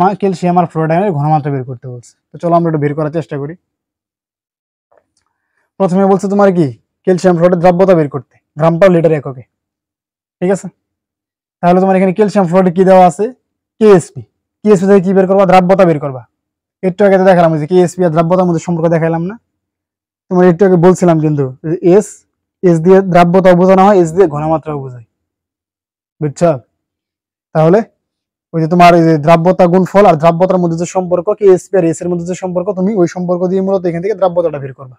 আর ফ্লোরাইড আয়নের ঘনমাত্রা বের করতে বলছে। তো চলো আমরা এটা বের করার চেষ্টা করি। প্রথমে বলছে তোমার কি ক্যালসিয়াম ফ্লোরাইডের দ্রাব্যতা বের করতে গ্রাম পার লিটার এককে। ঠিক আছে, তাহলে তোমার এখানে ক্যালসিয়াম ফ্লোরাইড কি দেওয়া আছে কেএসপি, কেএসপি থেকে কি বের করবা, দ্রাব্যতা বের করবা। একটু আগে দেখালাম যে কেএসপি আর দ্রাব্যতার মধ্যে সম্পর্ক দেখাইলাম না, তোমার একটু আগে বলছিলাম কিন্তু এস দিয়ে দ্রাব্যতা বোঝানো হয়, এস দিয়ে ঘনমাত্রা বোঝায়। বুঝছো? তাহলে ওই যে তোমার এই যে দ্রাব্যতা গুণফল আর দ্রাব্যতার মধ্যে যে সম্পর্ক, কেএসপি আর এস এর মধ্যে যে সম্পর্ক, তুমি ওই সম্পর্ক দিয়ে মূলত এখান থেকে দ্রাব্যতাটা বের করবা।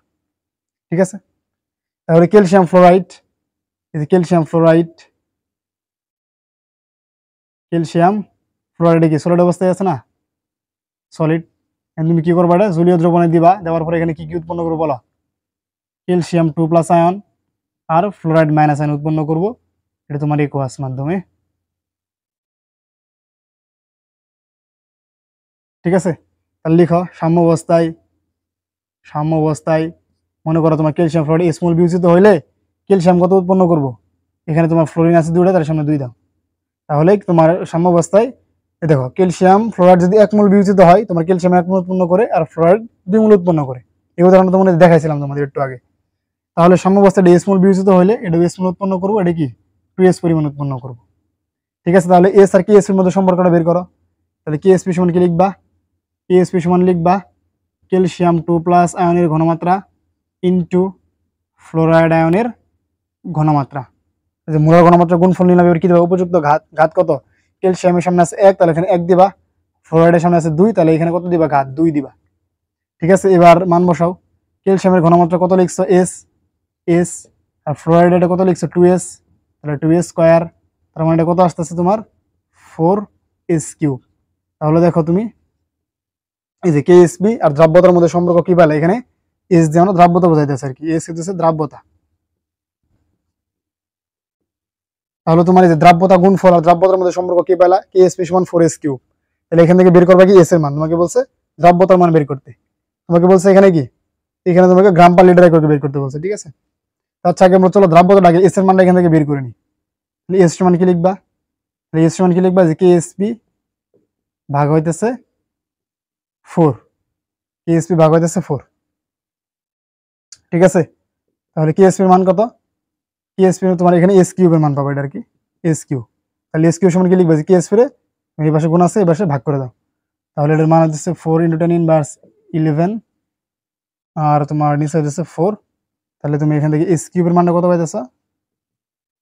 ঠিক আছে, তাহলে ক্যালসিয়াম ফ্লোরাইড, এই যে ক্যালসিয়াম ফ্লোরাইড কি সলিড অবস্থায় আছে না, সলিড। তুমি কি করবা, এটা জলীয় দ্রবণে দিবা, দেওয়ার পরে এখানে কি কি উৎপন্ন করবো বলো, ক্যালসিয়াম 2+ আয়ন আর ফ্লোরাইড মাইনাস আয়ন উৎপন্ন করব। এটা তোমার একোয়াস মাধ্যমে। ঠিক আছে, তাহলে লিখো সাম্য অবস্থায় মনে করো তোমার ক্যালসিয়াম ফ্লোরাইড স্মল বিউচিত হইলে ক্যালসিয়াম কত উৎপন্ন করব, এখানে তোমার ফ্লোরিন আছে 2টা, তার সামনে 2 দাও, তাহলে তোমার সাম্য অবস্থায় দেখো ক্যালসিয়াম ফ্লোরাইড যদি 1 মোল বিউচিত হয়, তোমার ক্যালসিয়াম 1 মোল উৎপন্ন করে আর ফ্লোরাইড 2 মোল উৎপন্ন করে। এই উদাহরণটা তোমাদের দেখাইছিলাম তোমাদের একটু আগে। তাহলে সাম্যাবস্থাটা এস মোল বিবেচিত হলে এটা এস মোল উৎপন্ন করবো, এটা কি 2s পরিমাণ উৎপন্ন করবো। ঠিক আছে, তাহলে এস আর কেএসপির মধ্যে সম্পর্কটা বের করো। তাহলে কেএসপি সমান কি লিখবা? কেএসপি সমান লিখবা ক্যালসিয়াম 2+ আয়নের ঘনমাত্রা ইনটু ফ্লোরাইড আয়নের ঘনমাত্রা। যে মোলার ঘনমাত্রা গুণফল নিলাম, এবার কি দেবে? উপযুক্ত ঘাত। ঘাত কত? ক্যালসিয়ামের সামনে আছে 1, তাহলে এখানে 1 দিবা। ফ্লোরাইডের সামনে আছে 2, তাহলে এখানে কত দিবা? ঘাত 2 দিবা। ঠিক আছে, এবার মান বসাও। ক্যালসিয়ামের ঘনমাত্রা কত লিখছো? এস। আর ফ্লোরাইডে কত লিখছো? 2s, তাহলে 2s স্কয়ার। তার মানে এটা কত আসতেছে তোমার? 4s3। তাহলে দেখো তুমি এই যে কেএসবি আর দ্রাব্যতার মধ্যে সম্পর্ক কি বলে? এখানে এস দিয়ে আমরা দ্রাব্যতা বোঝাইতেছে আর কি, এস হচ্ছে দ্রাব্যতা। তাহলে তোমার এই যে দ্রাব্যতা গুণফল আর দ্রাব্যতার মধ্যে সম্পর্ক কি পেলা? কেএসপি সমান 4s3। তাহলে এখান থেকে বের করবা কি? এস এর মান। তোমাকে বলছে দ্রাব্যতার মান বের করতে, তোমাকে বলছে এখানে কি, এখানে তোমাকে গ্রাম পার লিটার করে বের করতে বলছে। ঠিক আছে, আচ্ছা আগে আমরা চলো দ্রাব্যতাটা আগে এস এর মানটা এখান থেকে বের করে নিই। তাহলে এস সমান কি লিখবা? এস সমান কি লিখবা? যে কেএসপি ভাগ হইতেছে 4, কেএসপি ভাগ হইতেছে 4। ঠিক আছে, তাহলে কেএসপির মান কত? কেএসপি তোমার এখানে এস কিউবের মান পাবো, এটা আর কি এস কিউ। তাহলে এস কিউ সমান কি লিখবে? যে কেএসপি রে এই পাশে গুণ আছে, এই পাশে ভাগ করে দাও। তাহলে এটার মান হচ্ছে 4 × 10⁻11 আর তোমার নিচে হচ্ছে 4। তাহলে তুমি এখান থেকে এস কিউবের মানটা কত পাইতেছ?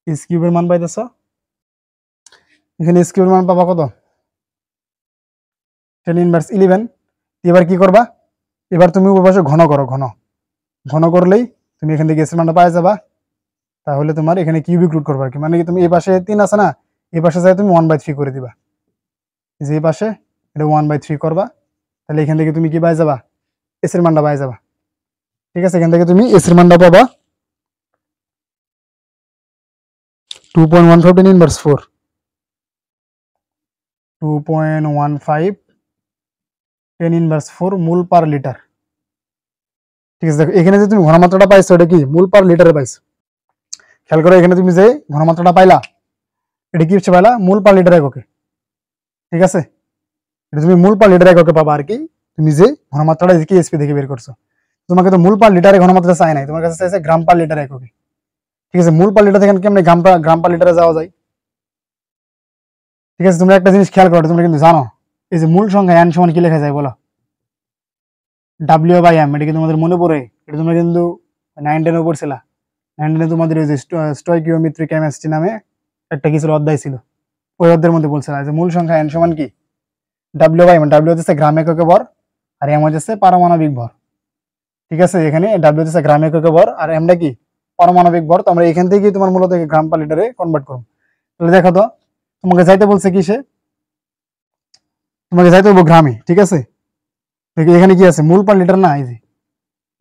এস কিউবের মান পাইতেছ, এখানে এস কিউবের মান পাবা কত? 10⁻11। এবার কি করবা? এবার তুমি ওই পাশে ঘন করো, ঘন করলেই তুমি এখান থেকে এস এর মানটা পাই যাবা। তাহলে তোমার এখানে কিউবিক রুট করবা আর কি, মানে কি তুমি এই পাশে 3 আছে না, এই পাশে যাই তুমি 1/3 করে দিবা। যে এই পাশে এটা 1/3 করবা, তাহলে এখান থেকে তুমি কি পাই যাবা? এস এর মানটা পাই যাবা। ঠিক আছে, এখান থেকে তুমি এস এর মানটা পাবা 2.15 10⁻4, 2.15 10⁻4 মোল পার লিটার। ঠিক আছে, দেখো এখানে যে তুমি ঘনমাত্রাটা পাইছো এটা কি মোল পার লিটারে পাইছো। খেয়াল করো, এখানে তুমি যে ঘনমাত্রাটা পাইলা এটা কি হচ্ছে পাইলা? মোল পার লিটার এককে। ঠিক আছে, এটা তুমি মোল পার লিটার এককে পাবা আর কি, তুমি যে ঘনমাত্রাটা কেএসপি থেকে বের করছো। তোমাকে তো মোল পার লিটারে ঘনমাত্রা চাই নাই, তোমার কাছে চাইছে গ্রাম পার লিটার এককে। ঠিক আছে, মোল পার লিটার থেকে কেমনে গ্রাম পার লিটারে যাওয়া যায়? ঠিক আছে, তোমরা একটা জিনিস খেয়াল করো, তোমরা কিন্তু জানো এই যে মূল সংখ্যা এন সমান কি লেখা যায় বলো? W/M। এটা কি তোমাদের মনে পড়ে? এটা তোমরা কিন্তু 9 10 পড়ছিলা। 9 10 তোমাদের ওই যে স্টয়কিওমেট্রি কেমিস্ট্রি নামে একটা কিছু অধ্যায় ছিল, ওই অধ্যায়ের মধ্যে বলছিল যে মূল সংখ্যা এন সমান কি W/M। W হচ্ছে গ্রাম এককে ভর আর M হচ্ছে পারমাণবিক ভর। ঠিক আছে, এখানে W হচ্ছে গ্রাম এককে ভর আর M টা কি পারমাণবিক ভর। তো আমরা এখান থেকে তোমার মূলত গ্রাম পার লিটারে কনভার্ট করব। তাহলে দেখো তো তোমাকে যাইতে বলছে কিসে? তোমাকে যাইতে হবে গ্রামে। ঠিক আছে, দেখো এখানে কি আছে? মূল পার লিটার না, এই যে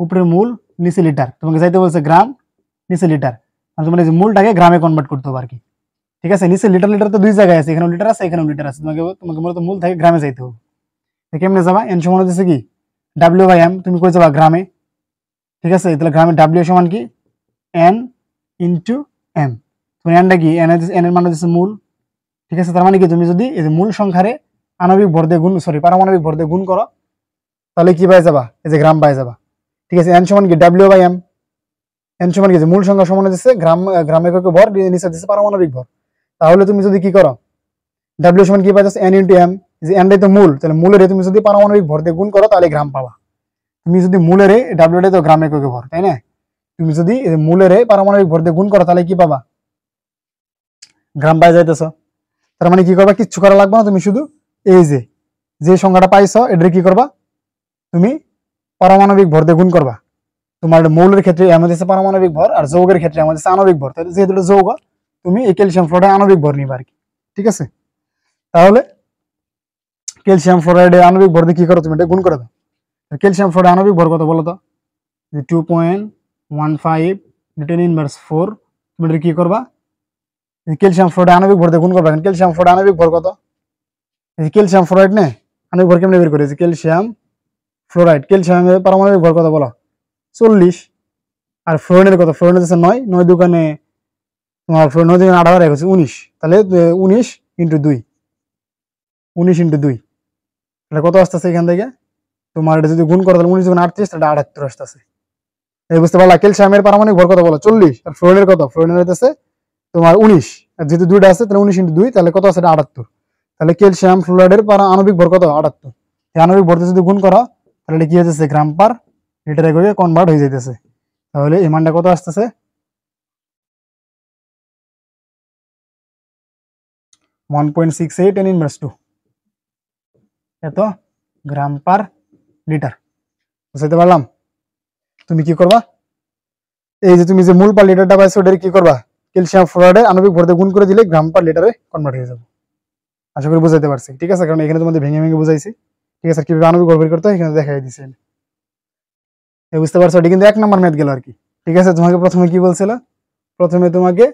উপরে মূল নিচে লিটার, তোমাকে যাইতে বলছে গ্রাম নিচে লিটার, আর তোমার এই যে মূলটাকে গ্রামে কনভার্ট করতে হবে আর কি। ঠিক আছে, নিচে লিটার লিটার তো দুই জায়গায় আছে, এখানেও লিটার আছে এখানেও লিটার আছে, তোমাকে মূলত মূল থেকে গ্রামে যাইতে হবে। কেমনে যাবা? এন সমান হচ্ছে কি W/M, তুমি কই যাবা? গ্রামে। ঠিক আছে, তাহলে গ্রামে W সমান কি N × M। তুমি এনটা কি এন এর মান হচ্ছে মূল। ঠিক আছে, তার মানে কি তুমি যদি এই যে মূল সংখ্যারে আণবিক ভর দিয়ে গুণ পারমাণবিক ভর দিয়ে গুণ করো, তাহলে কি পাই যাবা? এই যে গ্রাম পাই যাবা। ঠিক আছে, এন সমান কি W/M। এন সমান কি যে মূল সংখ্যা সমান হচ্ছে গ্রাম এককে ভর, নিচে দিচ্ছে পারমাণবিক ভর। তাহলে তুমি যদি কি করো, W সমান কি পাইতেছ? N × M। যে এনটাই তো মূল, তাহলে মূলের তুমি যদি পারমাণবিক ভর দিয়ে গুণ করো তাহলে গ্রাম পাবা। তুমি যদি মূলের W তো গ্রাম এককে ভর, তাই না? তুমি যদি মূলের পারমাণবিক ভর দিয়ে গুণ করো তাহলে কি পাবা? গ্রাম পাই যাইতেছ। তার মানে কি করবা? কিচ্ছু করা লাগবে না, তুমি শুধু এই যে সংখ্যাটা পাইছো এটার কি করবা? তুমি পারমাণবিক ভর দিয়ে গুণ করবা। তোমার মৌলের ক্ষেত্রে আমাদের পারমাণবিক ভর আর যৌগের ক্ষেত্রে আমাদের আণবিক ভর, তাহলে যেহেতু যৌগ তুমি এই ক্যালসিয়াম ফ্লোরাইড আণবিক ভর নিবা আর কি। ঠিক আছে, তাহলে ক্যালসিয়াম ফ্লোরাইডের আণবিক ভর দিয়ে কি করো? তুমি এটা গুণ করে দাও। ক্যালসিয়াম ফ্লোরাইড আণবিক ভর কত বলো তো? 2.15 × 10⁻4। তুমি এটা কি করবা? ক্যালসিয়াম ফ্লোরাইড আণবিক ভর দিয়ে গুণ করবা। ক্যালসিয়াম ফ্লোরাইড আণবিক ভর কত? এই ক্যালসিয়াম ফ্লোরাইড না আণবিক ভর কেমনে বের করে? ক্যালসিয়াম ফ্লোরাইড, ক্যালসিয়ামের পারমাণবিক ভর কত বলো? 40। আর ফ্লোরিনের কত? ফ্লোরিনের হচ্ছে 9, 9 দুগুণে তোমার 9 দুগুণে 18 হচ্ছে 19। তাহলে 19 × 2, 19 × 2, তাহলে কত আসতেছে এখান থেকে? তোমার এটা যদি গুণ করো তাহলে 19 গুণ 38 তাহলে 78 আসতেছে। এই বুঝতে পারলা? ক্যালসিয়ামের পারমাণবিক ভর কত বলো? 40। আর ফ্লোরিনের কত? ফ্লোরিনের হইতেছে তোমার 19। আর যেহেতু দুইটা আছে তাহলে 19 × 2 তাহলে কত আছে? 78। তাহলে ক্যালসিয়াম ফ্লোরাইডের আণবিক ভর কত? 78। এই আণবিক ভর যদি গুণ করো তাহলে এটা কি হইতেছে? গ্রাম পার লিটারে করে কনভার্ট হয়ে যাইতেছে। তাহলে এই মানটা কত আসতেছে? 1.68 10⁻²। এত গ্রাম পার লিটার। বুঝতে পারলাম? তুমি কি করবা? এই যে তুমি যে মোল পার লিটারটা পাইছো ওটার কি করবা? ক্যালসিয়াম ফ্লোরাইডের আণবিক ভর দিয়ে গুণ করে দিলে গ্রাম পার লিটারে কনভার্ট হয়ে যাবে। আশা করি বুঝাইতে পারছি, ঠিক আছে? কারণ এখানে তোমাদের ভেঙে ভেঙে বুঝাইছি, ঠিক আছে? কিভাবে আণবিক ভর বের করতে হয় এখানে দেখাই দিছি। বুঝতে পারছো? এটা কিন্তু 1 নম্বর ম্যাথ গেল আর কি, ঠিক আছে? তোমাকে প্রথমে কি বলছিল? প্রথমে তোমাকে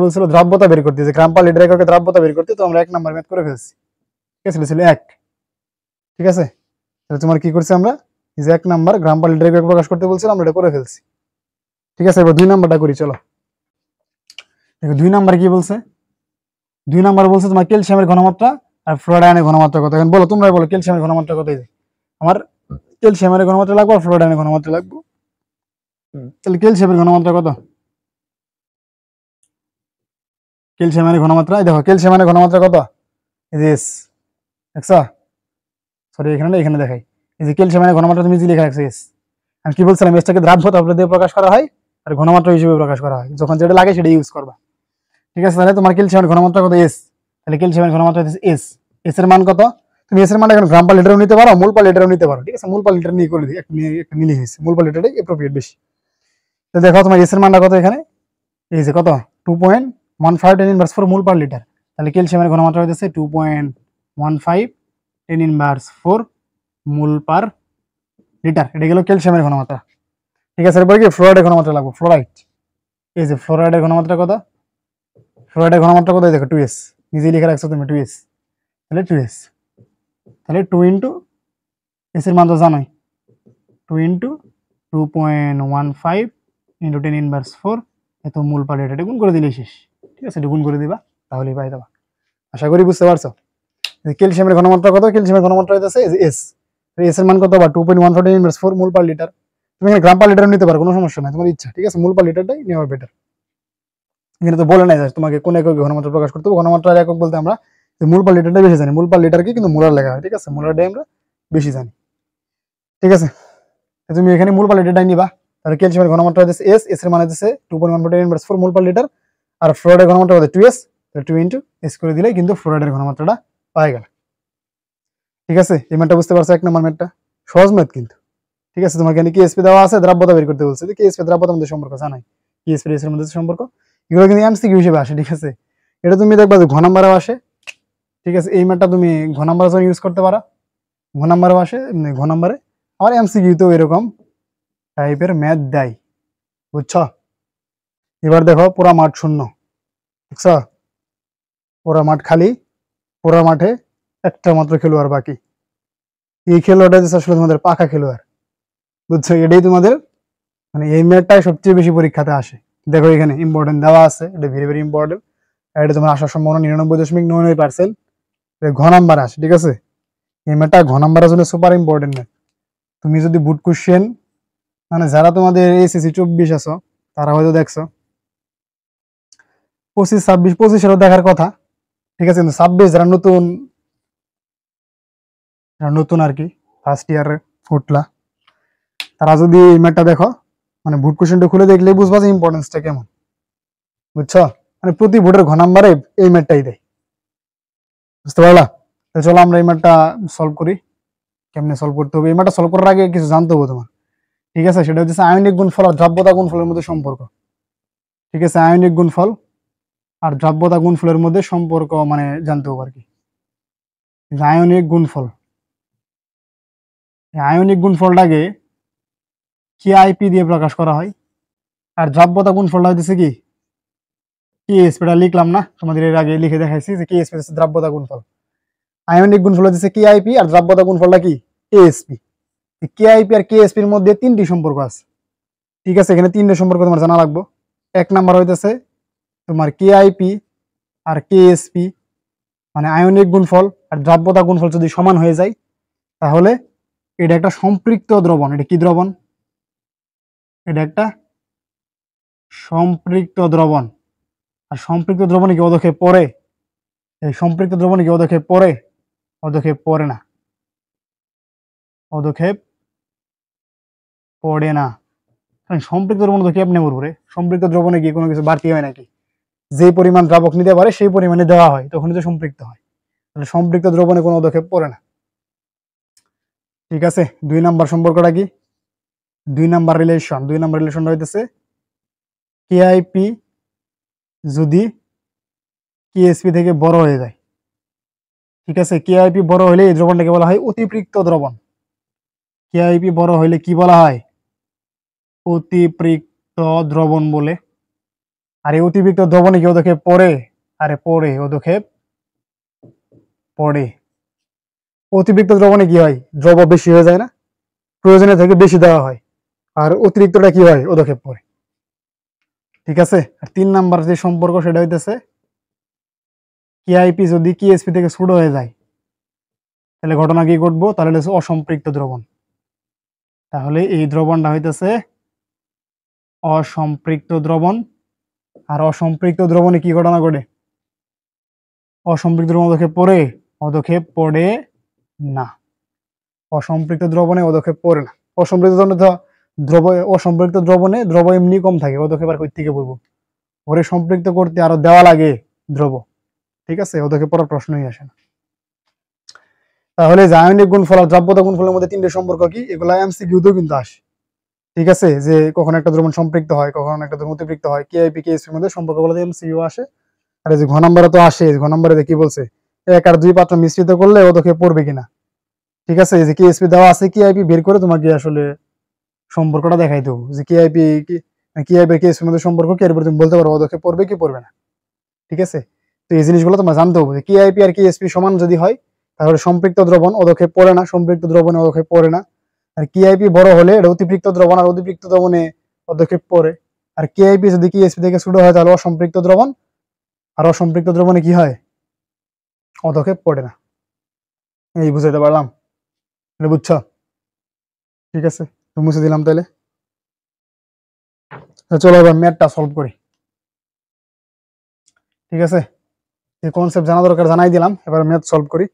বলছিল দ্রব্যতা বের করতে, যে গ্রাম পার লিটার এককে দ্রব্যতা বের করতে, তো আমরা 1 নম্বর ম্যাথ করে ফেলছি, ঠিক আছে? ছিল 1, ঠিক আছে? তাহলে তোমার কি করছি আমরা? এই যে 1 নাম্বার গ্রাম পার লিটার একক প্রকাশ করতে বলছিলাম, আমরা এটা করে ফেলছি, ঠিক আছে? এবার 2 নাম্বারটা করি, চলো। দেখো 2 নাম্বার কি বলছে? 2 নাম্বার বলছে তোমার ক্যালসিয়ামের ঘনমাত্রা আর ফ্লোরাইড আয়নের ঘনমাত্রা কত। এখন বলো, তোমরাই বলো ক্যালসিয়ামের ঘনমাত্রা কত? আমার ক্যালসিয়ামের ঘনমাত্রা লাগবে আর ফ্লোরাইড আয়নের ঘনমাত্রা লাগবে। তাহলে ক্যালসিয়ামের ঘনমাত্রা কত? ক্যালসিয়ামের ঘনমাত্রা, দেখো ক্যালসিয়ামের ঘনমাত্রা কত? এই যে এস, দেখছো? সরি এখানে দেখাই। এই যে ক্যালসিয়ামের ঘনমাত্রা তুমি যে লেখা রাখছো এস। আমি কি বলছিলাম? এসটাকে দ্রাব্যতা দিয়ে প্রকাশ করা হয় আর ঘনমাত্রা হিসেবে প্রকাশ করা হয়। যখন যেটা লাগে সেটা ইউজ করবা, ঠিক আছে? তাহলে তোমার ক্যালসিয়ামের ঘনমাত্রা কত? এস। তাহলে ক্যালসিয়ামের ঘনমাত্রা এস। এস এর মান কত? তুমি এস এর মানটা এখন গ্রাম পার লিটারও নিতে পারো, মোল পার লিটারও নিতে পারো, ঠিক আছে? মোল পার লিটার নিয়ে করে দিই, একটা নিলে হয়েছে। মোল পার লিটারে এপ্রোপ্রিয়েট বেশি। তো দেখো তোমার এস এর মানটা কত এখানে? এই যে কত? 2.15 10⁻4 মোল পার লিটার। তাহলে ক্যালসিয়ামের ঘনমাত্রা হইতেছে 2.15 10⁻4 মোল পার লিটার। এটা গেল ক্যালসিয়ামের ঘনমাত্রা, ঠিক আছে? এরপর কি ফ্লোরাইডের ঘনমাত্রা লাগবে। ফ্লোরাইড, এই যে ফ্লোরাইডের ঘনমাত্রা কত? ফ্লোরাইডের ঘনমাত্রা কত? দেখো 2s, নিজেই লিখে রাখছো তুমি 2s। তাহলে 2s, তাহলে 2 × s এর মান তো জানোই, 2 × 2.15 × 10⁻4 এত মোল পার লিটার। এটা গুণ করে দিলে শেষ, ঠিক আছে? এটা গুণ করে দিবা তাহলেই পাই যাবা। আশা করি বুঝতে পারছো। ক্যালসিয়ামের ঘনমাত্রা কত? ক্যালসিয়ামের ঘনমাত্রা হইতেছে এস। এস এর মান কত? আবার 2.15 10⁻4 মোল পার লিটার। তুমি এখানে গ্রাম পার লিটার নিতে পারো, কোনো সমস্যা নাই, তোমার ইচ্ছা, ঠিক আছে? মোল পার লিটারটাই নেওয়া বেটার। এখানে তো বলে নাই তোমাকে কোন এককে ঘনমাত্রা প্রকাশ করতে হবে। ঘনমাত্রার একক বলতে আমরা মোল পার লিটারটা বেশি জানি। মোল পার লিটারকে কিন্তু মোলার লেখা হয়, ঠিক আছে? মোলারটাই আমরা বেশি জানি, ঠিক আছে? তুমি এখানে মোল পার লিটারটাই নিবা। তাহলে ক্যালসিয়ামের ঘনমাত্রা হচ্ছে এস। এস এর মান হচ্ছে 2.15 10⁻4 মোল পার লিটার। আর ফ্লোরাইডের ঘনমাত্রা হচ্ছে 2s। তাহলে 2 × s করে দিলে কিন্তু ফ্লোরাইডের ঘনমাত্রাটা পাই গেল, ঠিক আছে? এই ম্যাথটা বুঝতে পারছো? 1 নম্বর ম্যাথটা সহজ ম্যাথ কিন্তু, ঠিক আছে? তোমার এখানে কেএসপি দেওয়া আছে, দ্রাব্যতা বের করতে বলছে। যে কেএসপি দ্রাব্যতার মধ্যে সম্পর্ক জানাই, কেএসপি এর মধ্যে সম্পর্ক, এগুলো কিন্তু এমসিকিউ হিসেবে আসে, ঠিক আছে? এটা তুমি দেখবা যে ঘ নাম্বারেও আসে, ঠিক আছে? এই ম্যাথটা তুমি ঘ নাম্বারের জন্য ইউজ করতে পারো, ঘ নাম্বারেও আসে, ঘ নাম্বারে আবার এমসিকিউ তো এরকম টাইপের ম্যাথ দেয়, বুঝছো? এবার দেখো পুরা মাঠ শূন্য, বুঝছো? পুরা মাঠ খালি, পুরা মাঠে একটা মাত্র খেলোয়াড় বাকি। এই খেলোয়াড়টা হচ্ছে আসলে তোমাদের পাকা খেলোয়াড়, বুঝছো? এটাই তোমাদের মানে এই ম্যাথটাই সবচেয়ে বেশি পরীক্ষাতে আসে। দেখো এখানে ইম্পর্টেন্ট দেওয়া আছে, এটা ভেরি ভেরি ইম্পর্টেন্ট। এটা তোমার আসার সম্ভাবনা 99.99%। ঘ নাম্বার আসে, ঠিক আছে? এই ম্যাথটা ঘ নাম্বারের জন্য সুপার ইম্পর্টেন্ট ম্যাথ। তুমি যদি বুট কোশ্চেন মানে যারা তোমাদের এসএসসি 24 আছো তারা হয়তো দেখছো 25 26 25 দেখার কথা, ঠিক আছে? কিন্তু 26 যারা নতুন আর কি ফার্স্ট ইয়ারে উঠলা, তারা যদি এই ম্যাথটা দেখো মানে বুট কোশ্চেনটা খুলে দেখলে বুঝবা যে ইম্পর্টেন্সটা কেমন, বুঝছো? মানে প্রতি বুটের ঘ নাম্বারে এই ম্যাথটাই দেয়, বুঝতে পারলা? তো চলো আমরা এই ম্যাথটা সলভ করি। কেমনে সলভ করতে হবে? এই ম্যাথটা সলভ করার আগে কিছু জানতে হবে তোমার, ঠিক আছে? সেটা হচ্ছে আয়নিক গুণফল আর দ্রাব্যতা গুণফলের মধ্যে সম্পর্ক, ঠিক আছে? আয়নিক গুণফল আর দ্রাব্যতা গুণফলের মধ্যে সম্পর্ক মানে জানতে হবে আর কি। আয়নিক গুণফল, আয়নিক গুণফলটাকে কেআইপি দিয়ে প্রকাশ করা হয়, আর দ্রাব্যতা গুণফলটা হইতেছে কি কেএসপিটা লিখলাম না তোমাদের এর আগে লিখে দেখাইছি যে কেএসপি হচ্ছে দ্রাব্যতা গুণফল। আয়নিক গুণফল হচ্ছে কেআইপি আর দ্রাব্যতা গুণফলটা কি কেএসপি। কেআইপি আর কেএসপির মধ্যে 3টি সম্পর্ক আছে, ঠিক আছে? এখানে 3টে সম্পর্ক তোমার জানা লাগবে। 1 নাম্বার হইতেছে তোমার কেআইপি আর কেএসপি মানে আয়নিক গুণফল আর দ্রাব্যতা গুণফল যদি সমান হয়ে যায় তাহলে এটা একটা সম্পৃক্ত দ্রবণ। এটা কি দ্রবণ? এটা একটা সম্পৃক্ত দ্রবণ। আর সম্পৃক্ত দ্রবণে কি পদক্ষেপ পড়ে? এই সম্পৃক্ত দ্রবণে কি পদক্ষেপ পড়ে? পদক্ষেপ পড়ে না, পদক্ষেপ পড়ে না। কারণ সম্পৃক্ত দ্রবণ তো কেমনে পড়বে? সম্পৃক্ত দ্রবণে কি কোনো কিছু বাড়তি হয় নাকি? যে পরিমাণ দ্রাবক নিতে পারে সেই পরিমাণে দেওয়া হয়, তখনই তো সম্পৃক্ত হয়। তাহলে সম্পৃক্ত দ্রবণে কোনো পদক্ষেপ পড়ে না। ঠিক আছে, 2 নাম্বার সম্পর্কটা কি? 2 নাম্বার রিলেশনটা হইতেছে কেআইপি যদি কেএসপি থেকে বড় হয়ে যায়। ঠিক আছে, কেআইপি বড় হলে এই দ্রবণটাকে বলা হয় অতিপৃক্ত দ্রবণ। কেআইপি বড় হলে কি বলা হয়? অতিপৃক্ত দ্রবণ বলে। আর এই অতিপৃক্ত দ্রবণে কি পদক্ষেপ পড়ে? আরে পড়ে, পদক্ষেপ পড়ে। অতিরিক্ত দ্রবণে কি হয়? দ্রব বেশি হয়ে যায় না, প্রয়োজনের থেকে বেশি দেওয়া হয়, আর অতিরিক্তটা কি হয়? পদক্ষেপ পড়ে। ঠিক আছে, আর 3 নাম্বার যে সম্পর্ক সেটা হইতেছে কেআইপি যদি কেএসপি থেকে ছোট হয়ে যায় তাহলে ঘটনা কি ঘটবো? তাহলে হচ্ছে অসম্পৃক্ত দ্রবণ। তাহলে এই দ্রবণটা হইতেছে অসম্পৃক্ত দ্রবণ। আর অসম্পৃক্ত দ্রবণে কি ঘটনা ঘটে? অসম্পৃক্ত দ্রবণ পদক্ষেপ পড়ে? পদক্ষেপ পড়ে না। অসম্পৃক্ত দ্রবণে পদক্ষেপ পড়ে না। অসম্পৃক্ত দ্রব অসম্পৃক্ত দ্রবণে দ্রব এমনি কম থাকে, পদক্ষেপ আর কই থেকে পড়বো? ওরে সম্পৃক্ত করতে আরো দেওয়া লাগে দ্রব। ঠিক আছে, পদক্ষেপ পড়ার প্রশ্নই আসে না। তাহলে আয়নিক গুণফল আর দ্রাব্যতা গুণফলের মধ্যে 3টে সম্পর্ক কি? এগুলা এমসিকিউতেও কিন্তু আসে। ঠিক আছে, যে কখন একটা দ্রবণ সম্পৃক্ত হয়, কখন একটা দ্রবণ অতিপৃক্ত হয়, কেআইপি কেএসপি এর মধ্যে সম্পর্ক বলতে এমসিকিউ আসে। আর এই যে ঘ নম্বরে তো আসে, ঘ নম্বরে কি বলছে? 1 আর 2 পাত্র মিশ্রিত করলে পদক্ষেপ পড়বে কিনা। ঠিক আছে, এই যে কেএসপি দেওয়া আছে, কেআইপি বের করে তোমাকে আসলে সম্পর্কটা দেখাই দেবো যে কেআইপি কেএসপির মধ্যে সম্পর্ক কি, এরপর তুমি বলতে পারো পদক্ষেপ পড়বে কি পড়বে না। ঠিক আছে, তো এই জিনিসগুলো তোমার জানতে হবে যে কেআইপি আর কেএসপি সমান যদি হয় তাহলে সম্পৃক্ত দ্রবণ পদক্ষেপ পড়ে না, সম্পৃক্ত দ্রবণে পদক্ষেপ পড়ে না। আর কেআইপি বড় হলে এটা অতিপৃক্ত দ্রবণ, আর অতিপৃক্ত দ্রবণে পদক্ষেপ পড়ে। আর কেআইপি যদি কেএসপি থেকে ছোট হয় তাহলে অসম্পৃক্ত দ্রবণ, আর অসম্পৃক্ত দ্রবণে কি হয়? পদক্ষেপ পড়ে না। এই বুঝাইতে পারলাম? বুঝছো? ঠিক আছে, তো মুছে দিলাম তাহলে। চলো এবার ম্যাথটা সলভ করি। ঠিক আছে, এই কনসেপ্ট জানা দরকার জানাই দিলাম, এবার ম্যাথ সলভ করি।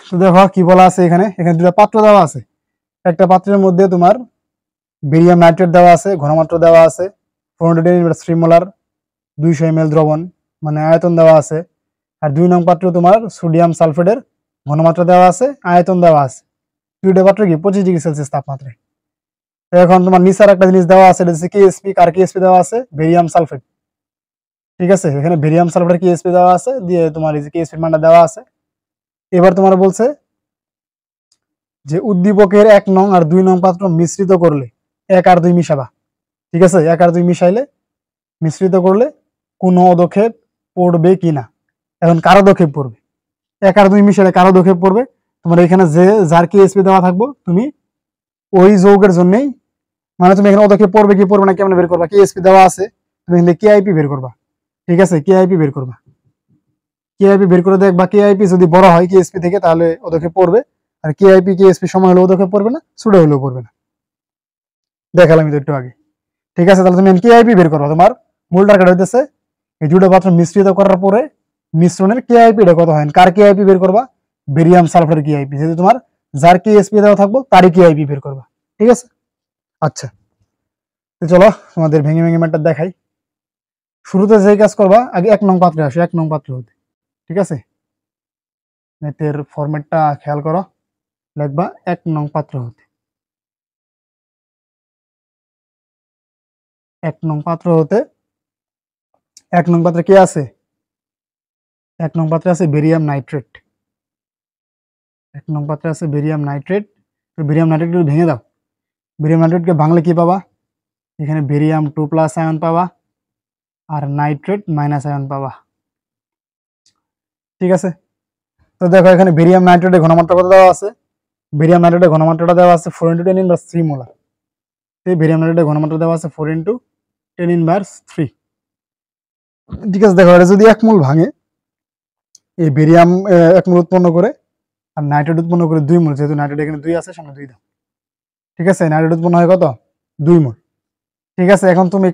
তো দেখো কি বলা আছে এখানে। এখানে 2টা পাত্র দেওয়া আছে। একটা পাত্রের মধ্যে তোমার বেরিয়াম নাইট্রেট দেওয়া আছে, ঘনমাত্রা দেওয়া আছে 410 মোলার, 200 ml দ্রবণ, মানে আয়তন দেওয়া আছে। আর 2 নং পাত্র তোমার সোডিয়াম সালফেটের ঘনমাত্রা দেওয়া আছে, আয়তন দেওয়া আছে। 2টা পাত্র কি 25 ডিগ্রি সেলসিয়াস তাপমাত্রায়। এখন তোমার নিচের একটা জিনিস দেওয়া আছে, এটা হচ্ছে কেএসপি। আর কেএসপি দেওয়া আছে বেরিয়াম সালফেট। ঠিক আছে, এখানে বেরিয়াম সালফেটের কেএসপি দেওয়া আছে, দিয়ে তোমার এই যে কেএসপির মানটা দেওয়া আছে। এবার তোমার বলছে যে উদ্দীপকের 1 নং আর 2 নং পাত্র মিশ্রিত করলে 1 আর 2 মিশাবা। ঠিক আছে, 1 আর 2 মিশাইলে, মিশ্রিত করলে কোনো পদক্ষেপ পড়বে কিনা। এখন কারো পদক্ষেপ পড়বে? 1 আর 2 মিশালে কারো পদক্ষেপ পড়বে? তোমার এখানে যে যার কেএসপি দেওয়া থাকবো তুমি ওই যৌগের জন্যই, মানে তুমি এখানে পদক্ষেপ পড়বে কি পড়বে না কেমনে বের করবা? কেএসপি দেওয়া আছে, তুমি এখানে কেআইপি বের করবা। ঠিক আছে, কেআইপি বের করবা। কেআইপি বের করে দেখবা কেআইপি যদি বড় হয় কেএসপি থেকে তাহলে পদক্ষেপ পড়বে, আর কেআইপি কেএসপি সমান হলে পদক্ষেপ পড়বে না, ছোট হলেও পড়বে না। দেখালাম তো একটু আগে। ঠিক আছে, তাহলে তুমি কেআইপি বের করবা। তোমার মূল টার্গেট হইতেছে এই 2টা পাত্র মিশ্রিত করার পরে মিশ্রণের কেআইপিটা কত হয়। কার কেআইপি বের করবা? Barium sulphur KIP. যেহেতু তোমার যার কেএসপি দেওয়া থাকবো তারই কেআইপি বের করবা। ঠিক আছে, আচ্ছা তো চলো তোমাদের ভেঙে ভেঙে ম্যাটটা দেখাই। শুরুতে যে কাজ করবা, আগে 1 নং পাত্রে আসো, 1 নং পাত্র হতে। ঠিক আছে, ম্যাথের ফরম্যাটটা খেয়াল করো। লিখবা 1 নং পাত্র হতে। 1 নং পাত্র হতে 1 নং পাত্রে কে আছে? 1 নং পাত্রে আছে বেরিয়াম নাইট্রেট। 1 নং পাত্রে আছে বেরিয়াম নাইট্রেট। তো বেরিয়াম নাইট্রেট ভেঙে দাও। বেরিয়াম নাইট্রেটকে ভাঙলে কি পাবা? এখানে বেরিয়াম 2+ আয়ন পাবা, আর নাইট্রেট মাইনাস আয়ন পাবা। ঠিক আছে, তো দেখো এখানে বেরিয়াম নাইট্রেটের ঘনমাত্রা কত দেওয়া আছে? বেরিয়াম নাইট্রেটের ঘনমাত্রাটা দেওয়া আছে 4×10⁻³ মোলার। এই বেরিয়াম নাইট্রেটের ঘনমাত্রা দেওয়া আছে 4×10⁻³। ঠিক আছে, দেখো এটা যদি 1 মোল ভাঙে, এই বেরিয়াম 1 মোল উৎপন্ন করে, আর নাইট্রেট উৎপন্ন করে 2 মোল, যেহেতু নাইট্রেট এখানে 2 আছে, সামনে 2 দাও। ঠিক আছে, নাইট্রেট উৎপন্ন হয় কত? 2 মোল। ঠিক আছে, এখন তুমি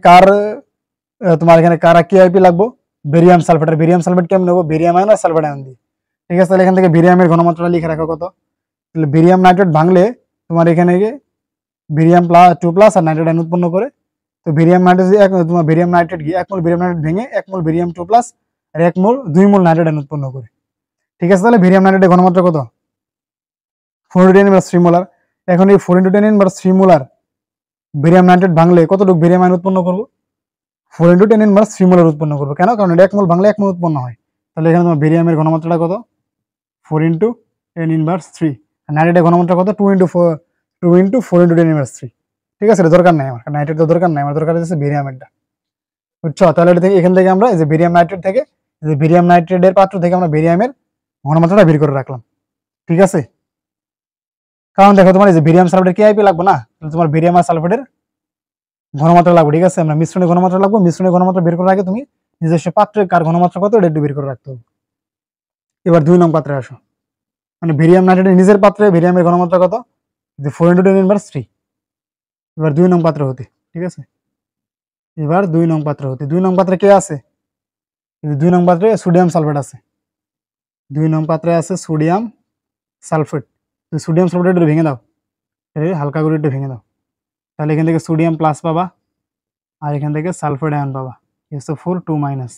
তোমার এখানে কারা কেআইপি লাগবো? Barium sulphate. আর বেরিয়াম সালফেট কেমন নেবো? বেরিয়াম আয়ন আর সালফেট আয়ন দিয়ে। ঠিক আছে, তাহলে এখান থেকে বেরিয়ামের ঘনমাত্রা লিখে রাখো কত? তাহলে বেরিয়াম নাইট্রেট ভাঙলে তোমার এখানে বেরিয়াম 2+ আর নাইট্রেট আয়ন উৎপন্ন করে। তো বেরিয়াম নাইট্রেট তোমার বেরিয়াম নাইট্রেট 1 মোল বেরিয়াম নাইট্রেট ভেঙে 1 মোল বেরিয়াম 2+ আর 2 মোল নাইট্রেট আয়ন উৎপন্ন করে। ঠিক আছে, তাহলে বেরিয়াম নাইট্রেটের ঘনমাত্রা কত? 4 × 10³ মোলার। এখন এই 4 × 10³ মোলার বেরিয়াম নাইট্রেট ভাঙলে কতটুকু বেরিয়াম আয়ন উৎপন্ন করবো? 4 × 10³ মোলার উৎপন্ন করবো। কেন? কারণ এটা 1 মোল ভাঙলে 1 মোল উৎপন্ন হয়। তাহলে এখানে তোমার বেরিয়ামের ঘনমাত্রাটা কত? 4 × 10³ আর নাইট্রেটের ঘনমাত্রা কত? 2 × 4 × 10³ ঠিক আছে, এটা দরকার নাই আমার, নাইট্রেট তো দরকার নাই আমার, দরকার হচ্ছে বেরিয়ামেরটা। বুঝছো? তাহলে এখান থেকে আমরা এই যে বেরিয়াম নাইট্রেট থেকে, এই যে বেরিয়াম নাইট্রেটের পাত্র থেকে আমরা বেরিয়ামের ঘনমাত্রাটা বের করে রাখলাম। ঠিক আছে, কারণ দেখো তোমার এই যে বেরিয়াম সালফেটের কেআইপি লাগবে না, তাহলে তোমার বেরিয়াম আর সালফেটের ঘনমাত্রা লাগবে। ঠিক আছে, আমরা মিশ্রণের ঘনমাত্রা লাগবে, মিশ্রণের ঘনমাত্রা বের করার আগে তুমি নিজস্ব পাত্রে কার ঘনমাত্রা কত এটা একটু বের করে রাখতে হবে। এবার 2 নং পাত্রে আসো, মানে বেরিয়াম নাইট্রেটের নিজের পাত্রে বেরিয়ামের ঘনমাত্রা কত? 4 × 10³ এবার 2 নং পাত্র হতে। ঠিক আছে, এবার 2 নং পাত্র হতে। 2 নং পাত্রে কে আছে? 2 নং পাত্রে সোডিয়াম সালফেট আছে। 2 নং পাত্রে আছে সোডিয়াম সালফেট। সোডিয়াম সালফেট একটু ভেঙে দাও, হালকা করে একটু ভেঙে দাও। তাহলে এখান থেকে সোডিয়াম প্লাস পাবা আর এখান থেকে সালফেট আয়ন পাবা। SO4 2-।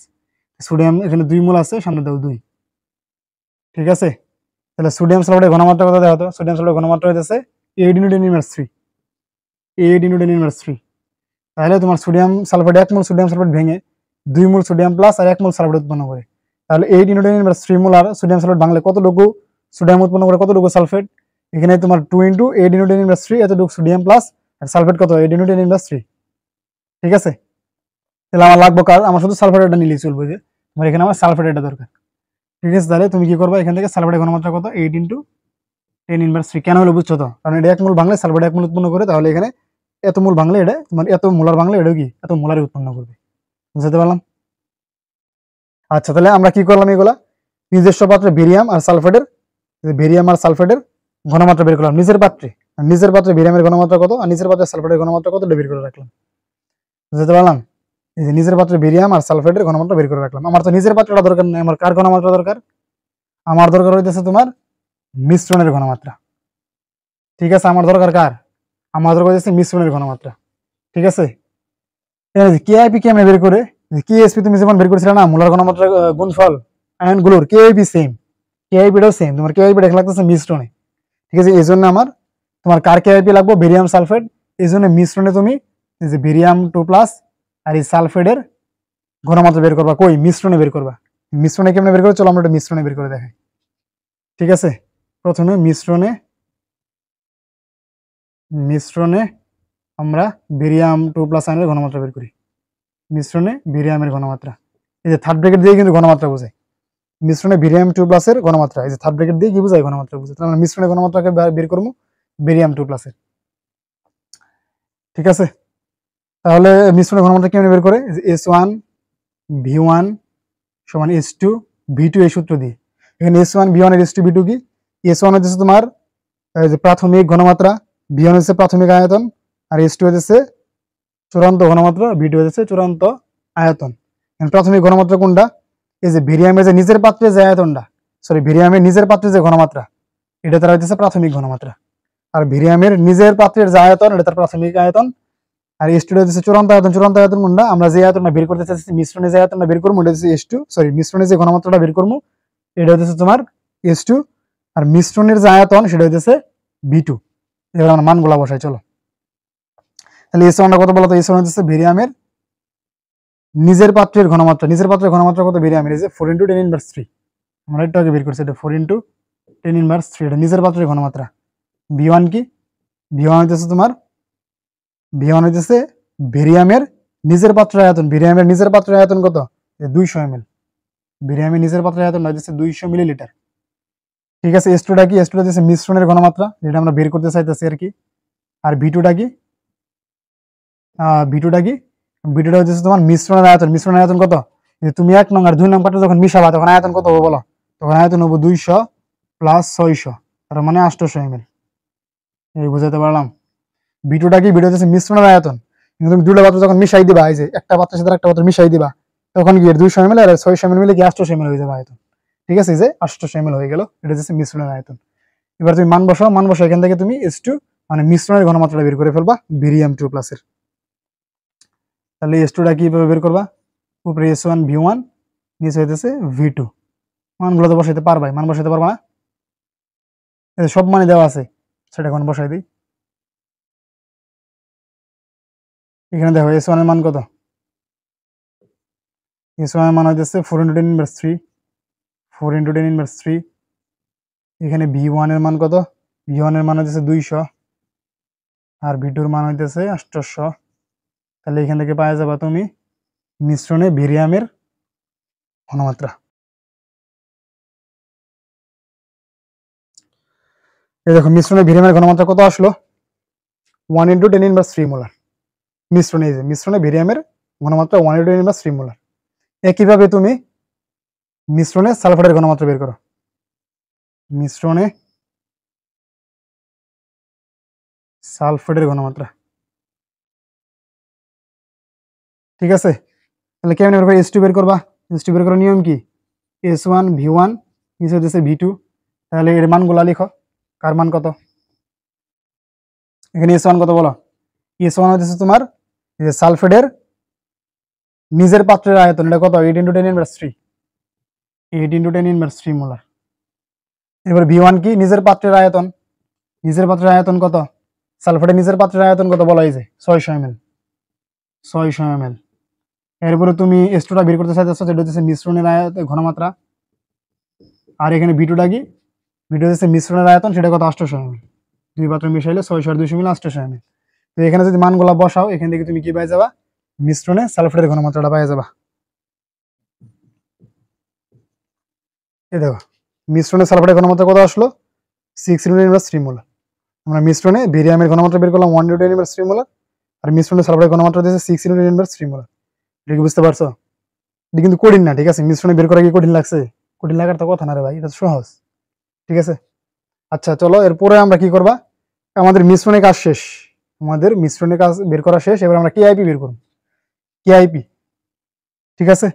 সোডিয়াম এখানে 2 মোল আছে, সামনে দাও 2। ঠিক আছে, তাহলে সোডিয়াম সালফেটের ঘনমাত্রা কত দেওয়া হতো? সোডিয়াম সালফেটের ঘনমাত্রা হইতেছে 8 × 10³ 8 × 10³ তাহলে তোমার সোডিয়াম সালফেট 1 মোল সোডিয়াম সালফেট ভেঙে 2 মোল সোডিয়াম প্লাস আর 1 মোল সালফেট উৎপন্ন করে। তাহলে 8 × 10³ মোল আর সোডিয়াম সালফেট ভাঙলে কতটুকু সোডিয়াম উৎপন্ন করে, কতটুকু সালফেট? এখানে তোমার 2 × 8 × 10³ এতটুকু সোডিয়াম প্লাস আর সালফেট কত? 8 × 10³ ঠিক আছে, তাহলে আমার লাগবে কার? আমার শুধু সালফেটটা নিলেই চলবে, যে আমার এখানে আমার সালফেটটা দরকার। ঠিক আছে, তাহলে তুমি কি করবা? এখান থেকে সালফেটের ঘনমাত্রা কত? 8 × 10³ কেন হলো বুঝছো তো? কারণ এটা 1 মোল ভাঙলে সালফেট 1 মোল উৎপন্ন করে, তাহলে এখানে এত মোল ভাঙলে এটা তোমার এত মোলার ভাঙলে এটা কি এত মোলার উৎপন্ন করবে। বুঝতে পারলাম? আচ্ছা, তাহলে আমরা কি করলাম? এগুলা নিজস্ব পাত্রে বেরিয়াম আর সালফেটের ঘনমাত্রা বের করলাম নিজের পাত্রে। নিজের পাত্রে বেরিয়ামের ঘনমাত্রা কত আর নিজের পাত্রে সালফেটের ঘনমাত্রা কত বের করে রাখলাম। বুঝতে পারলাম? এই যে নিজের পাত্রে বেরিয়াম আর সালফেটের ঘনমাত্রা বের করে রাখলাম। আমার তো নিজের পাত্রটা দরকার নেই, আমার কার ঘনমাত্রা দরকার? আমার দরকার হইতেছে তোমার মিশ্রণের ঘনমাত্রা। ঠিক আছে, আমার দরকার কার? আমার দরকার হচ্ছে মিশ্রণের ঘনমাত্রা। ঠিক আছে, কেআইপি কেমনে বের করে? কেএসপি তুমি যেমন বের করেছিলে না, মোলার ঘনমাত্রা গুণফল আয়নগুলোর, কেআইপি সেম, কেআইপিটাও সেম। তোমার কেআইপি দেখা লাগতেছে মিশ্রণে। ঠিক আছে, এই জন্য আমার তোমার কার কেআইপি লাগবে? Barium sulphate. এই জন্য মিশ্রণে তুমি এই যে বেরিয়াম 2+ আর এই সালফেটের ঘনমাত্রা বের করবা। কই? মিশ্রণে বের করবা। মিশ্রণে কেমনে বের করে? চলো আমরা একটা মিশ্রণে বের করে দেখাই। ঠিক আছে, প্রথমে মিশ্রণে আমরা বেরিয়াম 2+ আয়নের ঘনমাত্রা বের করি। মিশ্রণে বেরিয়ামের ঘনমাত্রা, এই যে থার্ড ব্র্যাকেট দিয়ে কিন্তু ঘনমাত্রা বোঝায়। মিশ্রণে বেরিয়াম 2+ এর ঘনমাত্রা, এই যে থার্ড ব্র্যাকেট দিয়ে কি বোঝায়? ঘনমাত্রা বোঝায়। তাহলে আমরা মিশ্রণের ঘনমাত্রাকে বের করবো বেরিয়াম 2+ এর। ঠিক আছে, তাহলে মিশ্রণের ঘনমাত্রা কেমনে বের করে? S1 V1 সমান S2 V2 এই সূত্র দিয়ে। এখানে S1 V1 এর S2 V2 কি? S1 হচ্ছে তোমার যে প্রাথমিক ঘনমাত্রা, V1 হচ্ছে প্রাথমিক আয়তন আর S2 হচ্ছে চূড়ান্ত ঘনমাত্রা, V2 হচ্ছে চূড়ান্ত আয়তন। প্রাথমিক ঘনমাত্রা কোনটা? এই যে বেরিয়ামের যে নিজের পাত্রে যে আয়তনটা, বেরিয়ামের নিজের পাত্রে যে ঘনমাত্রা, এটা তার হচ্ছে প্রাথমিক ঘনমাত্রা। আর বেরিয়ামের নিজের পাত্রের যে আয়তন, এটা তার প্রাথমিক আয়তন। আর S2 হচ্ছে চূড়ান্ত আয়তন। চূড়ান্ত আয়তন কোনটা? আমরা যে আয়তনটা বের করতে চাচ্ছি, মিশ্রণে যে আয়তনটা বের করবো, এটা হচ্ছে S2, মিশ্রণে যে ঘনমাত্রাটা বের করবো এটা হচ্ছে তোমার S2, আর মিশ্রণের যে আয়তন সেটা হচ্ছে V2। এবার আমরা মানগুলা বসাই, চলো। তাহলে S1 কত বলো তো? S1 হচ্ছে বেরিয়ামের নিজের পাত্রের ঘনমাত্রা। নিজের পাত্রের ঘনমাত্রা কত বেরিয়ামের? এই যে 4 × 10³ আমরা একটু আগে বের করছি, এটা 4 × 10³ এটা নিজের পাত্রের ঘনমাত্রা। V1 কি? V1 হচ্ছে তোমার হচ্ছে বেরিয়ামের নিজের পাত্রের আয়তন। বেরিয়ামের নিজের পাত্রের আয়তন কত? 200 ml। বেরিয়ামের নিজের পাত্রের আয়তন হচ্ছে 200 মিলিলিটার। ঠিক আছে, S2টা কি? S2টা হচ্ছে মিশ্রণের ঘনমাত্রা, যেটা আমরা বের করতে চাইতেছি আর কি। আর V2টা কি? V2টা হচ্ছে তোমার মিশ্রণের আয়তন। মিশ্রণের আয়তন কত? তুমি 1 নং আর 2 নং পাত্র যখন মিশাবা তখন আয়তন কত হবে বলো? তখন আয়তন হবে 200 প্লাস 600, তার মানে 800 ml। এই বুঝাতে পারলাম। বিটুটা কি, বিটু হচ্ছে মিশ্রণের আয়তন। কিন্তু তুমি দুটো পাত্র যখন মিশাই দিবা, এই যে একটা পাত্রের সাথে একটা পাত্র মিশাই দিবা, তখন কি 200 ml আর 600 ml মিলে কি 800 ml হয়ে যাবে আয়তন। ঠিক আছে, এই যে 800 ml হয়ে গেল, এটা হচ্ছে মিশ্রণের আয়তন। এবার তুমি মান বসাও, মান বসাও, এখান থেকে তুমি H2 মানে মিশ্রণের ঘনমাত্রাটা বের করে ফেলবা বেরিয়াম 2+ এর। তাহলে H2টা কিভাবে বের করবা? উপরে S1 V1, নিচে হইতেছে V2। মানগুলো তো বসাইতে পারবাই, মান বসাইতে পারবা না? সব মানে দেওয়া আছে, সেটা এখন বসাই দিই। এখানে দেখো S1 এর মান কত? S1 এর মান হইতেছে 4 × 10⁻³ 4 × 10⁻³। এখানে V1 এর মান কত? V1 এর মান হইতেছে 200 আর V2 এর মান হইতেছে 800। তাহলে এখান থেকে পাওয়া যাবে তুমি মিশ্রণে বেরিয়ামের ঘনমাত্রা। এই দেখো মিশ্রণে বেরিয়ামের ঘনমাত্রা কত আসলো? 1 × 10⁻³ মোলার। মিশ্রণে, এই যে মিশ্রণে বেরিয়ামের ঘনমাত্রা 1 × 10⁻³ মোলার। একইভাবে তুমি মিশ্রণে সালফারের ঘনমাত্রা বের করো। মিশ্রণে সালফেটের ঘনমাত্রা। ঠিক আছে, তাহলে কেমন বের করে H2 বের করবা? H2 বের করার নিয়ম কি? S1 V1, নিচে হচ্ছে V2। তাহলে এর মানগুলা লিখো, কার মান কত? এখানে S1 কত বলো? S1 হচ্ছে তোমার এই যে সালফেটের নিজের পাত্রের আয়তন, এটা কত? 8 × 10⁻³ 8 × 10⁻³ মোলার। এবার V1 কি? নিজের পাত্রের আয়তন। নিজের পাত্রের আয়তন কত? সালফেটের নিজের পাত্রের আয়তন কত বলা হয়েছে? 600 ml। 600 ml। এরপরে তুমি H2টা বের করতে চাইতেছো, যেটা হচ্ছে মিশ্রণের ঘনমাত্রা। আর এখানে V2টা কি? V2 হচ্ছে মিশ্রণের আয়তন, সেটা কত? 800 ml। দুই পাত্র মিশাইলে 600 আর 200 মিলে 800 ml। তো এখানে যদি মানগুলা বসাও, এখান থেকে তুমি কি পাই যাবা? মিশ্রণে সালফেটের ঘনমাত্রাটা পাই যাবা। এই দেখো মিশ্রণে সালফেটের ঘনমাত্রা কত আসলো? 6 × 10⁻³ মোলার। আমরা মিশ্রণে বেরিয়ামের ঘনমাত্রা বের করলাম 1 × 10⁻³ মোলার, আর মিশ্রণে সালফেটের ঘনমাত্রা দিয়েছে 6 × 10⁻³ মোলার। এটা কি বুঝতে পারছো? এটা কিন্তু কঠিন না, ঠিক আছে? মিশ্রণে বের করা কি কঠিন লাগছে? কঠিন লাগার তো কথা না রে ভাই, এটা সহজ। ঠিক আছে, আচ্ছা চলো এরপরে আমরা কি করবা? আমাদের মিশ্রণের কাজ শেষ, আমাদের মিশ্রণের কাজ বের করা শেষ। এবার আমরা কেআইপি বের করব। কেআইপি, ঠিক আছে?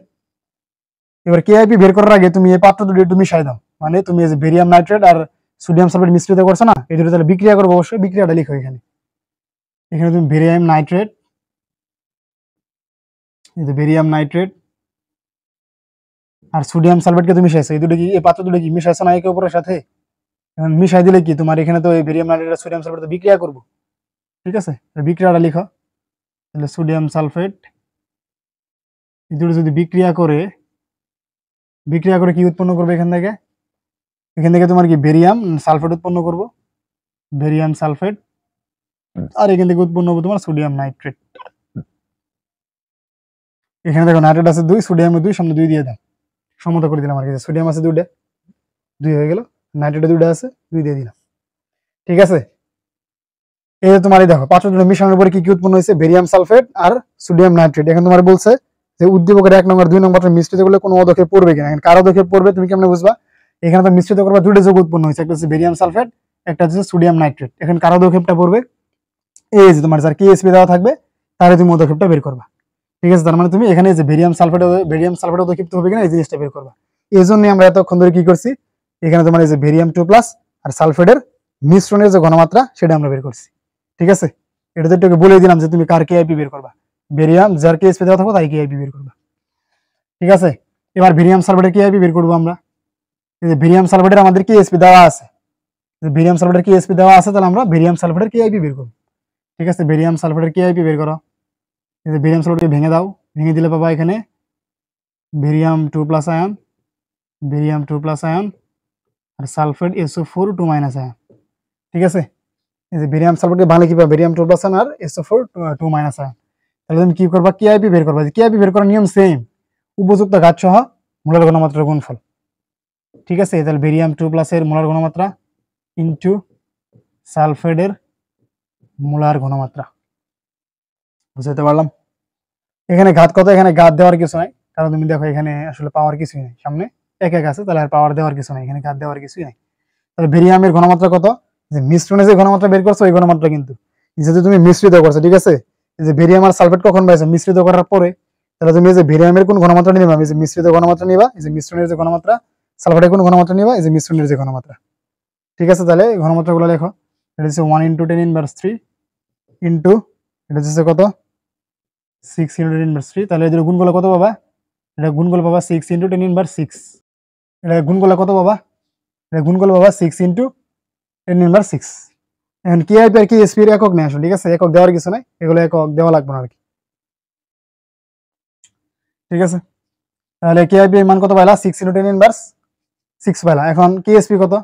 এবার কেআইপি বের করার আগে তুমি এই পাত্র দুটো একটু মিশাই দাও। মানে তুমি এই যে বেরিয়াম নাইট্রেট আর সোডিয়াম সালফেট মিশ্রিত করছো না, এই দুটো তাহলে বিক্রিয়া করবো। অবশ্যই বিক্রিয়াটা লিখো এখানে। এখানে তুমি বেরিয়াম নাইট্রেট, এই যে বেরিয়াম নাইট্রেট আর সোডিয়াম সালফেটকে তুমি মিশাইছো, এই দুটো কি, এই পাত্র দুটো কি মিশাইছো না একে অপরের সাথে? এখন মিশাই দিলে কি তোমার এখানে তো এই বেরিয়াম নাইট্রেট আর সোডিয়াম সালফেট তো বিক্রিয়া করবো। ঠিক আছে, বিক্রিয়াটা লিখো। তাহলে সোডিয়াম সালফেট এই দুটো যদি বিক্রিয়া করে কি উৎপন্ন করবে? এখান থেকে তোমার কি বেরিয়াম সালফেট উৎপন্ন করবো, বেরিয়াম সালফেট। আর এখান থেকে উৎপন্ন হবে তোমার সোডিয়াম নাইট্রেট। এখানে দেখো নাইট্রেট আছে 2, সোডিয়াম 2, সামনে 2 দিয়ে দাও, সমতা করে দিলাম আর কি। সোডিয়াম আছে 2টা, 2 হয়ে গেল। নাইট্রেটে 2টা আছে, 2 দিয়ে দিলাম। ঠিক আছে, এই যে তোমার এই দেখো পাত্র দুটো মিশ্রণের পরে কি কি উৎপন্ন হয়েছে? বেরিয়াম সালফেট আর সোডিয়াম নাইট্রেট। এখন তোমার বলছে যে উদ্দীপকের 1 নং আর 2 নং পাত্র মিশ্রিত করলে কোন পদক্ষেপ পড়বে কিনা। এখন কার পদক্ষেপ পড়বে তুমি কেমনে বুঝবা? এখানে তো মিশ্রিত করবা, 2টা যৌগ উৎপন্ন হয়েছে, একটা হচ্ছে বেরিয়াম সালফেট, একটা হচ্ছে সোডিয়াম নাইট্রেট। এখন কার পদক্ষেপটা পড়বে? এই যে তোমার যার কেএসপি দেওয়া থাকবে তাহলে তুমি পদক্ষেপটা বের করবা। ঠিক আছে, তার মানে তুমি এখানে যে বেরিয়াম সালফেট পদক্ষেপ হবে কিনা এই জিনিসটা বের করবা। এই জন্যই আমরা এতক্ষণ ধরে কি করছি, এখানে তোমার এই যে বেরিয়াম 2+ আর সালফেটের মিশ্রণের যে ঘনমাত্রা সেটা আমরা বের করছি। ঠিক আছে, এটা তো একটু বলে দিলাম যে তুমি কার কেআইপি বের করবা। বেরিয়াম যার কেএসপি দেওয়া থাকবে তাই কেআইপি বের করবা। ঠিক আছে, এবার বেরিয়াম সালফেটের কেআইপি বের করবো আমরা। এই যে বেরিয়াম সালফেটের আমাদের কেএসপি দেওয়া আছে, বেরিয়াম সালফেটের কেএসপি দেওয়া আছে, তাহলে আমরা বেরিয়াম সালফেটের কেআইপি বের করব। ঠিক আছে, বেরিয়াম সালফেটের কেআইপি বের করো। এই যে বেরিয়াম সালফেটকে ভেঙে দাও, ভেঙে দিলে পাবা এখানে বেরিয়াম 2+ আয়ন, বেরিয়াম 2+ আয়ন আর সালফেট SO4 2- আয়ন। ঠিক আছে, এই যে বেরিয়াম সালফেটকে ভাঙলে কি পাবে? বেরিয়াম 2+ আয়ন আর SO4 2- আয়ন। তাহলে তুমি কি করবা? কেআইপি বের করবা। কেআইপি বের করার নিয়ম সেম, উপযুক্ত ঘাত সহ মোলার ঘনমাত্রার গুণফল। ঠিক আছে, তাহলে বেরিয়াম 2+ এর মোলার ঘনমাত্রা ইনটু সালফেটের মোলার ঘনমাত্রা। বুঝতে পারলাম? এখানে ঘাত কত? এখানে ঘাত দেওয়ার কিছু নাই, কারণ তুমি দেখো এখানে আসলে পাওয়ার কিছুই নাই, সামনে 1 1 আছে, তাহলে আর পাওয়ার দেওয়ার কিছু নাই, এখানে ঘাত দেওয়ার কিছুই নাই। তাহলে ভেরিয়ামের ঘনমাত্রা কত, যে মিশ্রণে যে ঘনমাত্রা বের করছো ওই ঘনমাত্রা কিন্তু, যেহেতু তুমি মিশ্রিত করছো, ঠিক আছে। এই যে ভেরিয়াম আর সালফেট কখন পাইছো, মিশ্রিত করার পরে। তাহলে তুমি এই যে ভেরিয়ামের কোন ঘনমাত্রা নিবা, এই যে মিশ্রিত ঘনমাত্রা নিবা, এই যে মিশ্রণের যে ঘনমাত্রা, সালফেটের কোন ঘনমাত্রা নিবা, এই যে মিশ্রণের যে ঘনমাত্রা, ঠিক আছে। তাহলে ঘনমাত্রাগুলো লেখো, এটা হচ্ছে 1 × 10⁻³ ইন্টু এটা হচ্ছে কত 6 × 10⁻³। তাহলে এদের গুণগুলো কত পাবা, এটা গুণগুলো পাবা 6 × 10⁻6। এটা গুণগুলো কত পাবা, এটা গুণগুলো পাবা 6 × 10⁻6। এখন কেআইপি আর কেএসপি এর একক নেই আসলে, ঠিক আছে, একক দেওয়ার কিছু নাই, এগুলো একক দেওয়া লাগবে না আর কি, ঠিক আছে। তাহলে কেআইপি এর মান কত পাইলা, 6 × 10⁻6 পাইলা। এখন কেএসপি কত,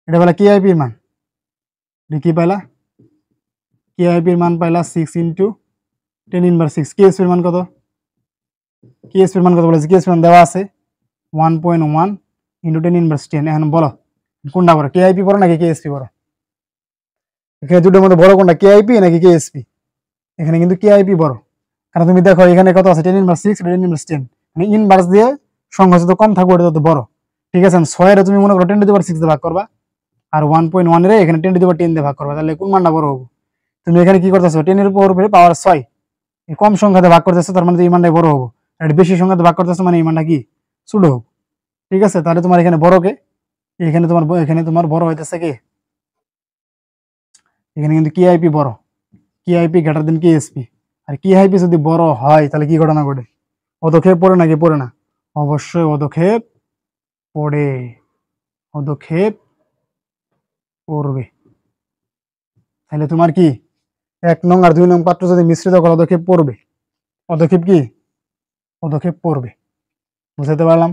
এটা পাইলা কেআইপি এর মান, এটা কি পাইলা, কেআইপি এর মান পাইলা 6 × 10⁻6। কেএসপি এর মান কত, কেএসপি এর মান কত বলেছে, কেএসপি মান দেওয়া আছে 1.1 × 10⁻10। এখন বলো কোনটা বড়, কেআইপি বড় নাকি কেএসপি বড়? এখানে দুটোর মধ্যে বড় কোনটা, কেআইপি নাকি কেএসপি? এখানে কিন্তু কেআইপি বড়, কারণ তুমি দেখো এখানে কত আছে 10⁻6 10⁻10, মানে ইনভার্স দিয়ে সংখ্যা যত কম থাকবে ওটা তত বড়, ঠিক আছে। 6 এর তুমি মনে করো 10⁻6 দিয়ে ভাগ করবা, আর 1.1 এর এখানে 10⁻10 দিয়ে ভাগ করবা, তাহলে কোন মানটা বড় হবে? তুমি এখানে কি করতেছো, 10 এর উপরে পাওয়ার 6 এই কম সংখ্যাতে ভাগ করতেছো, তার মানে এই মানটাই বড় হবে। আর বেশি সংখ্যাতে ভাগ করতেছো মানে এই মানটা কি ছোট হবে, ঠিক আছে। তাহলে তোমার এখানে বড় কে, এখানে তোমার বড় হইতেছে কি, এখানে কিন্তু কেআইপি বড়, কেআইপি গ্রেটার দেন কেএসপি। আর কেআইপি যদি বড় হয় তাহলে কি ঘটনা ঘটে, পদক্ষেপ পড়ে নাকি পড়ে না? অবশ্যই পদক্ষেপ পড়ে, পদক্ষেপ পড়বে। তাহলে তোমার কি 1 নং আর 2 নং পাত্র যদি মিশ্রিত করো পদক্ষেপ পড়বে, পদক্ষেপ কি, পদক্ষেপ পড়বে। বুঝতে পারলাম?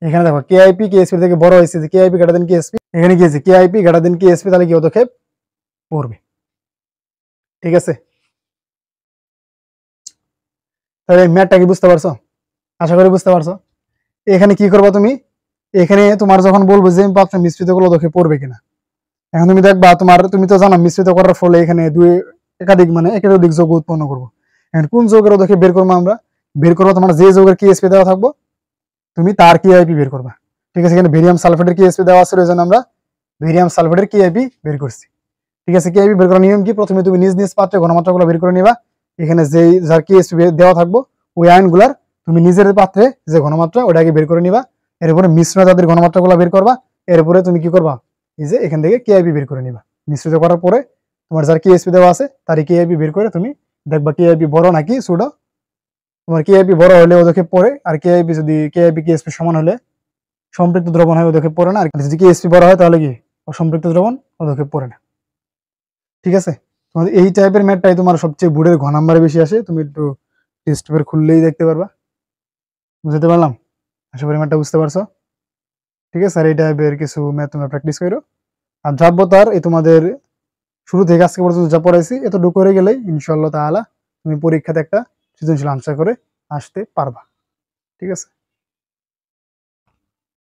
এখানে দেখো কেআইপি কেএসপি থেকে বড় হয়েছে, যে কেআইপি গ্রেটার দেন কেএসপি, এখানে কি আছে কেআইপি গ্রেটার দেন কেএসপি, তাহলে কি পদক্ষেপ পড়বে, ঠিক আছে। তাহলে ম্যাথটা কি বুঝতে পারছো? আশা করি বুঝতে পারছো। এখানে কি করবা তুমি, এখানে তোমার যখন বলবো যে পাত্র মিশ্রিত করলে পদক্ষেপ পড়বে কিনা, এখন তুমি দেখবা তুমি তো জানো মিশ্রিত করার ফলে এখানে একাধিক যোগ উৎপন্ন করবো। এখন কোন যোগের পদক্ষেপ বের করবো আমরা, বের করবো তোমার যে যোগের কেএসপি দেওয়া থাকবো তুমি তার কেআইপি বের করবা, ঠিক আছে। এখানে ভেরিয়াম সালফেটের কেএসপি দেওয়া আছে, ওই জন্য আমরা ভেরিয়াম সালফেটের কেআইপি বের করছি, ঠিক আছে। কেআইপি বের করার নিয়ম কি, প্রথমে তুমি নিজ নিজ পাত্রে ঘনমাত্রাগুলো বের করে নিবা। এখানে যার কেএসপি দেওয়া থাকবো ওই আয়নগুলার তুমি নিজের পাত্রে যে ঘনমাত্রা ওটাকে বের করে নিবা, এরপরে মিশ্রণে তাদের ঘনমাত্রাগুলো বের করবা, এরপরে তুমি কি করবা, এই যে এখান থেকে কেআইপি বের করে নিবা। মিশ্রিত করার পরে তোমার যার কেএসপি দেওয়া আছে তারই কেআইপি বের করে তুমি দেখবা কেআইপি বড় নাকি ছোট। তোমার কেআইপি বড় হলে পদক্ষেপ পড়ে, আর কেআইপি যদি কেআইপি কেএসপি সমান হলে সম্পৃক্ত দ্রবণ হয় পদক্ষেপ পড়ে না, আর যদি কেএসপি বড় হয় তাহলে কি অসম্পৃক্ত দ্রবণ পদক্ষেপ পড়ে না, ঠিক আছে। তোমাদের এই টাইপের ম্যাথটাই তোমার সবচেয়ে বোর্ডের ঘ নাম্বারে বেশি আসে, তুমি একটু টেস্ট পেপার খুললেই দেখতে পারবা। বুঝতে পারলাম? আশা করি ম্যাথটা বুঝতে পারছো, ঠিক আছে। আর এই টাইপের কিছু ম্যাথ তোমরা প্র্যাকটিস করো। আর দ্রাব্যতার এই তোমাদের শুরু থেকে আজকে পর্যন্ত যা পড়াইছি এতটুকু করে গেলেই ইনশাআল্লাহ তাআলা তুমি পরীক্ষাতে একটা সৃজনশীল আনসার করে আসতে পারবা, ঠিক আছে।